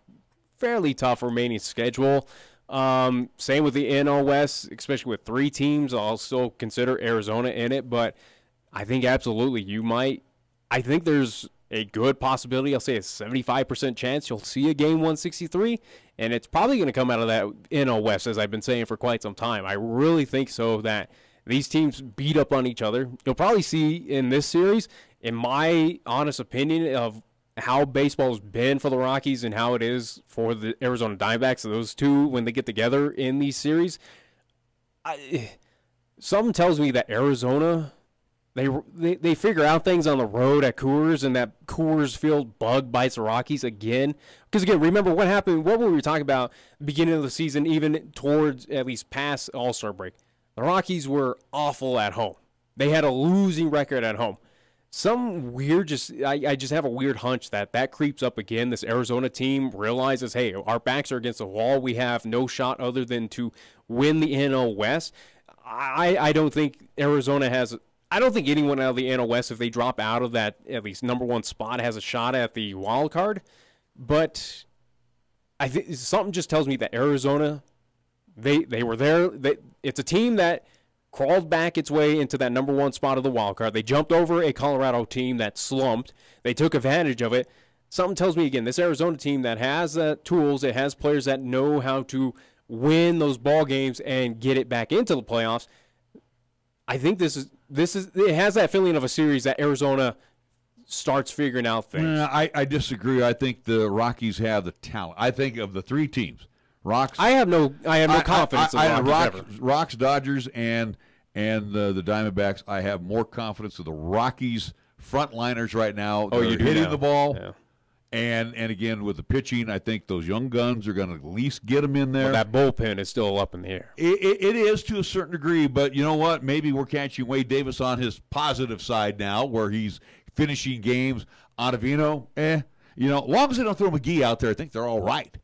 fairly tough remaining schedule. Same with the NL West, especially with 3 teams. I'll still consider Arizona in it, but I think absolutely you might. I think there's a good possibility, I'll say a 75% chance you'll see a game 163, and it's probably going to come out of that NL West, as I've been saying for quite some time. I really think so that these teams beat up on each other. You'll probably see in this series, in my honest opinion of how baseball's been for the Rockies and how it is for the Arizona Diamondbacks, those 2, when they get together in these series, something tells me that Arizona... They figure out things on the road at Coors, and that Coors Field bug bites the Rockies again. Because, again, remember what happened, what were we talking about beginning of the season, even towards at least past All-Star break. The Rockies were awful at home. They had a losing record at home. Some weird, I just have a weird hunch that creeps up again. This Arizona team realizes, hey, our backs are against the wall. We have no shot other than to win the NL West. I don't think Arizona has... I don't think anyone out of the NL West, if they drop out of that at least number 1 spot, has a shot at the wild card. But I think something just tells me that Arizona, they were there. It's a team that crawled back its way into that number 1 spot of the wild card. They jumped over a Colorado team that slumped. They took advantage of it. Something tells me, again, this Arizona team that has tools, it has players that know how to win those ball games and get it back into the playoffs. I think this is it has that feeling of a series that Arizona starts figuring out things. I disagree. I think the Rockies have the talent. I think of the 3 teams, Rocks. I have no confidence in the Rockies ever. Rocks, Dodgers, and the Diamondbacks. I have more confidence in the Rockies frontliners right now. Oh, you do hitting now. the ball. Yeah. And again, with the pitching, I think those young guns are going to at least get them in there. Well, that bullpen is still up in the air. It is to a certain degree, but you know what? Maybe we're catching Wade Davis on his positive side now, where he's finishing games. Ottavino, as long as they don't throw McGee out there, I think they're all right.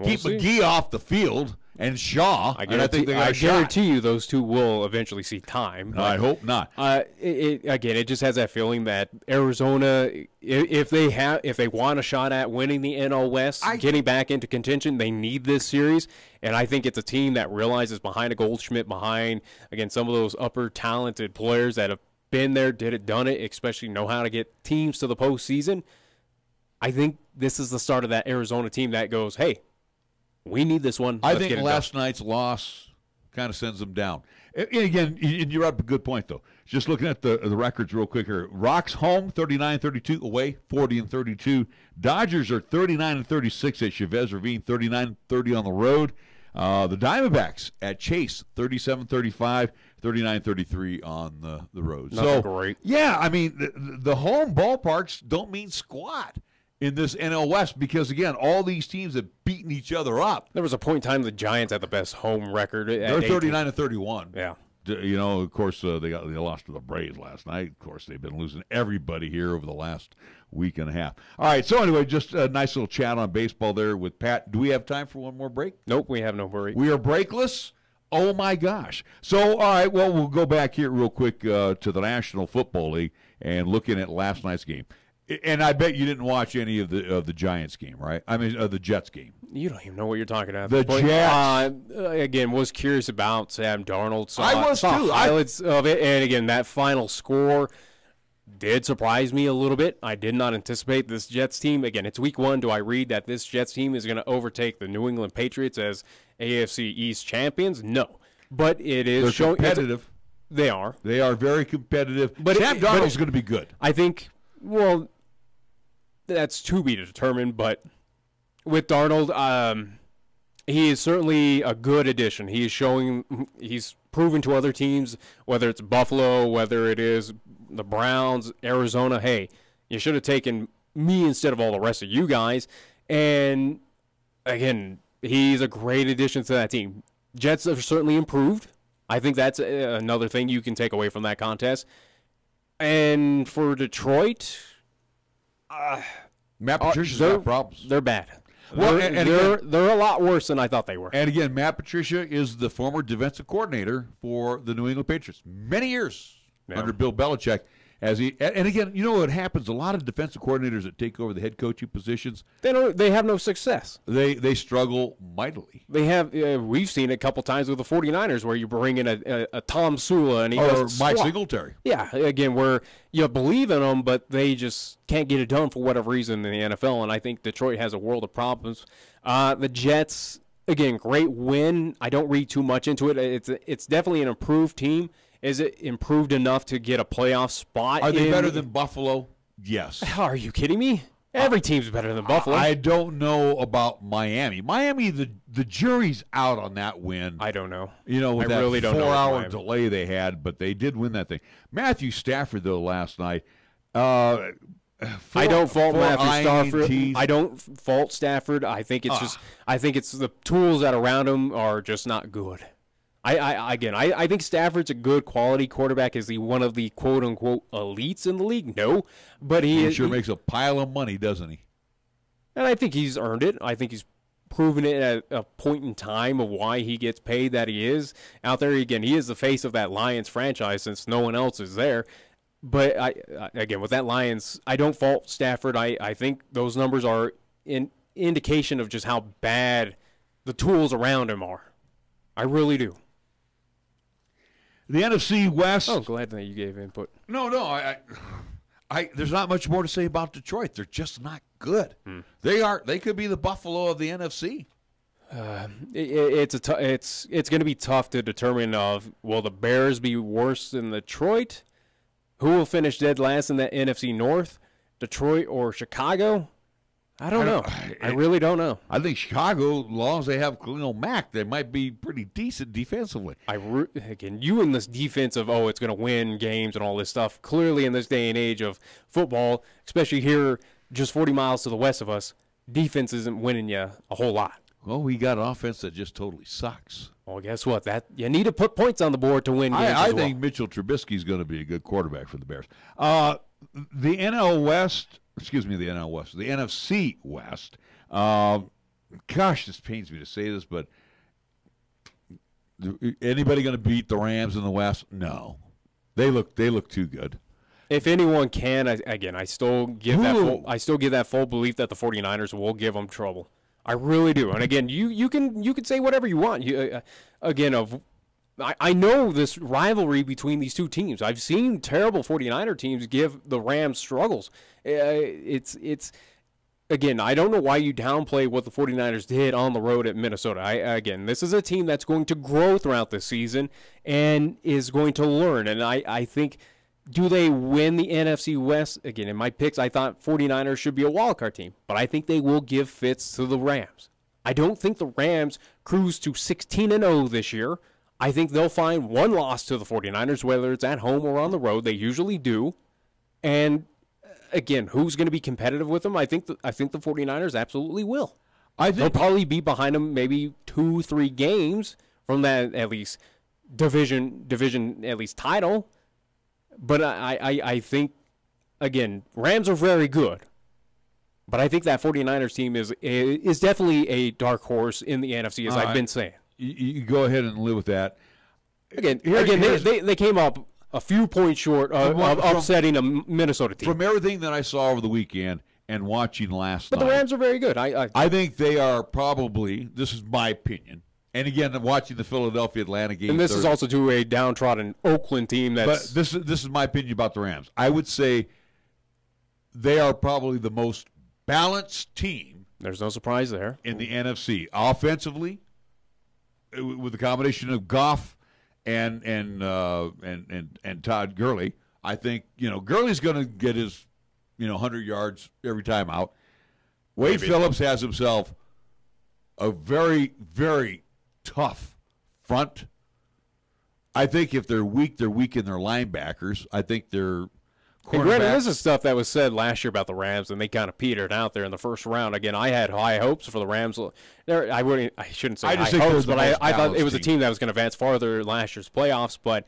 Keep McGee off the field and Shaw. I guarantee you those two will eventually see time. I hope not. It just has that feeling that Arizona, if they want a shot at winning the NL West, getting back into contention, they need this series. And I think it's a team that realizes behind a Goldschmidt, behind, again, some of those upper talented players that have been there, done it, especially know how to get teams to the postseason. I think this is the start of that Arizona team that goes, hey, we need this one. I think last night's loss kind of sends them down. And again, you're up a good point, though. Just looking at the records real quick here. Rocks home, 39-32. Away, 40-32. Dodgers are 39-36 at Chavez Ravine, 39-30 on the road. The Diamondbacks at Chase, 37-35, 39-33 on the road. Nothing great. Yeah, I mean, the home ballparks don't mean squat in this NL West because, again, all these teams have beaten each other up. There was a point in time the Giants had the best home record. They're 39-31. Yeah. Of course, they lost to the Braves last night. Of course, they've been losing everybody here over the last week and a half. All right, so anyway, just a nice little chat on baseball there with Pat. Do we have time for one more break? Nope, we have no break. We are breakless? Oh, my gosh. So, all right, well, we'll go back here real quick to the National Football League and looking at last night's game. And I bet you didn't watch any of the Giants game, right? I mean, the Jets game. You don't even know what you're talking about. The Jets. Again, was curious about Sam Darnold. I was saw too. Highlights of it, and again, that final score did surprise me a little bit. I did not anticipate this Jets team. Again, it's week 1. Do I read that this Jets team is going to overtake the New England Patriots as AFC East champions? No, but it is They're competitive. They are. They are very competitive. But Sam Darnold's going to be good. I think. Well, that's to be determined, but with Darnold, he is certainly a good addition. He's proven to other teams, whether it's Buffalo, whether it is the Browns, Arizona, hey, you should have taken me instead of all the rest of you guys. And again, he's a great addition to that team. Jets have certainly improved. I think that's another thing you can take away from that contest. And for Detroit, Matt Patricia's got problems. They're bad. Well, they're a lot worse than I thought they were. And again, Matt Patricia is the former defensive coordinator for the New England Patriots. Many years under Bill Belichick. And again, you know what happens? A lot of defensive coordinators that take over the head coaching positions, they have no success. They struggle mightily. They have. We've seen it a couple times with the 49ers where you bring in a Tom Sula and he or Mike Singletary. Yeah, again, where you believe in them, but they just can't get it done for whatever reason in the NFL. And I think Detroit has a world of problems. The Jets, again, great win. I don't read too much into it. It's definitely an improved team. Is it improved enough to get a playoff spot? Are they better than Buffalo? Yes. Are you kidding me? Every team's better than Buffalo. I don't know about Miami. Miami, the jury's out on that win. I don't know. With I that really don't know 4-hour delay they had, but they did win that thing. Matthew Stafford, though, last night. I don't fault Matthew Stafford. INTs. I don't fault Stafford. I think it's I think it's the tools that around him are just not good. I think Stafford's a good quality quarterback. Is he one of the quote unquote elites in the league? No, but he sure makes a pile of money, doesn't he? And I think he's earned it. I think he's proven it at a point in time of why he gets paid that he is out there. Again, he is the face of that Lions franchise since no one else is there. But again, with that Lions, I don't fault Stafford. I think those numbers are an indication of just how bad the tools around him are. I really do. The NFC West. Oh, glad that you gave input. No, there's not much more to say about Detroit. They're just not good. They could be the Buffalo of the NFC. It's going to be tough to determine will the Bears be worse than Detroit? Who will finish dead last in that NFC North? Detroit or Chicago? I don't know. I really don't know. I think Chicago, as long as they have Khalil Mack, they might be pretty decent defensively. Again, you in this defense of, it's going to win games and all this stuff, clearly in this day and age of football, especially here just 40 miles to the west of us, defense isn't winning you a whole lot. Well, we got an offense that just totally sucks. Well, guess what? You need to put points on the board to win games I think Mitchell Trubisky is going to be a good quarterback for the Bears. The NFC West. Gosh, this pains me to say this, but anybody going to beat the Rams in the West? No, they look too good. If anyone can, I still give that full belief that the 49ers will give them trouble. I really do. And again, you can say whatever you want. I know this rivalry between these two teams. I've seen terrible 49er teams give the Rams struggles. It's again, I don't know why you downplay what the 49ers did on the road at Minnesota. This is a team that's going to grow throughout the season and is going to learn. And I think, do they win the NFC West? Again, in my picks, I thought 49ers should be a wildcard team, but I think they will give fits to the Rams. I don't think the Rams cruise to 16-0 this year. I think they'll find one loss to the 49ers, whether it's at home or on the road. They usually do. And again, who's going to be competitive with them? I think the 49ers absolutely will. They'll probably be behind them maybe 2-3 games from that at least division at least title. But I think, again, Rams are very good. But I think that 49ers team is definitely a dark horse in the NFC, as I've been saying. You go ahead and live with that. They came up a few points short of upsetting a Minnesota team. From everything that I saw over the weekend and watching last night. But the Rams are very good. I think they are probably, this is my opinion, and again, I'm watching the Philadelphia-Atlanta game. And this is also to a downtrodden Oakland team. But this is my opinion about the Rams. I would say they are probably the most balanced team. There's no surprise there. In the NFC. Offensively, with the combination of Goff and Todd Gurley, I think, Gurley's going to get his, 100 yards every time out. Wade Phillips has himself a very, very tough front. I think if they're weak in their linebackers. I think they're And granted, this is stuff that was said last year about the Rams, and they kind of petered out there in the first round. Again, I had high hopes for the Rams. I shouldn't say high hopes, but I thought it was a team that was going to advance farther in last year's playoffs. But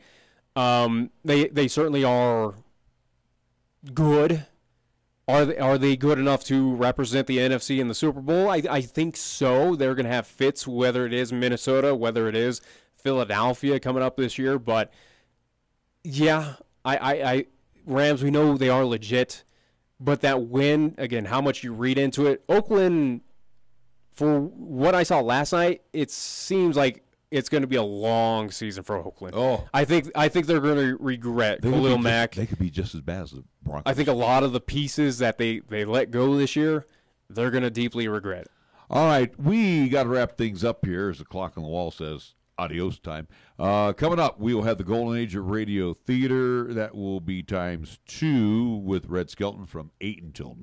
they certainly are good. Are they good enough to represent the NFC in the Super Bowl? I think so. They're going to have fits, whether it is Minnesota, whether it is Philadelphia coming up this year. But yeah, Rams, we know they are legit, but that win, again, how much you read into it. Oakland, for what I saw last night, it seems like it's going to be a long season for Oakland. Oh, I think they're going to regret Khalil Mack. They could be just as bad as the Broncos. I think a lot of the pieces that they let go this year, they're going to deeply regret. All right, we got to wrap things up here, as the clock on the wall says. Adios time. Coming up, we will have the Golden Age of Radio Theater. That will be ×2 with Red Skelton from 8 until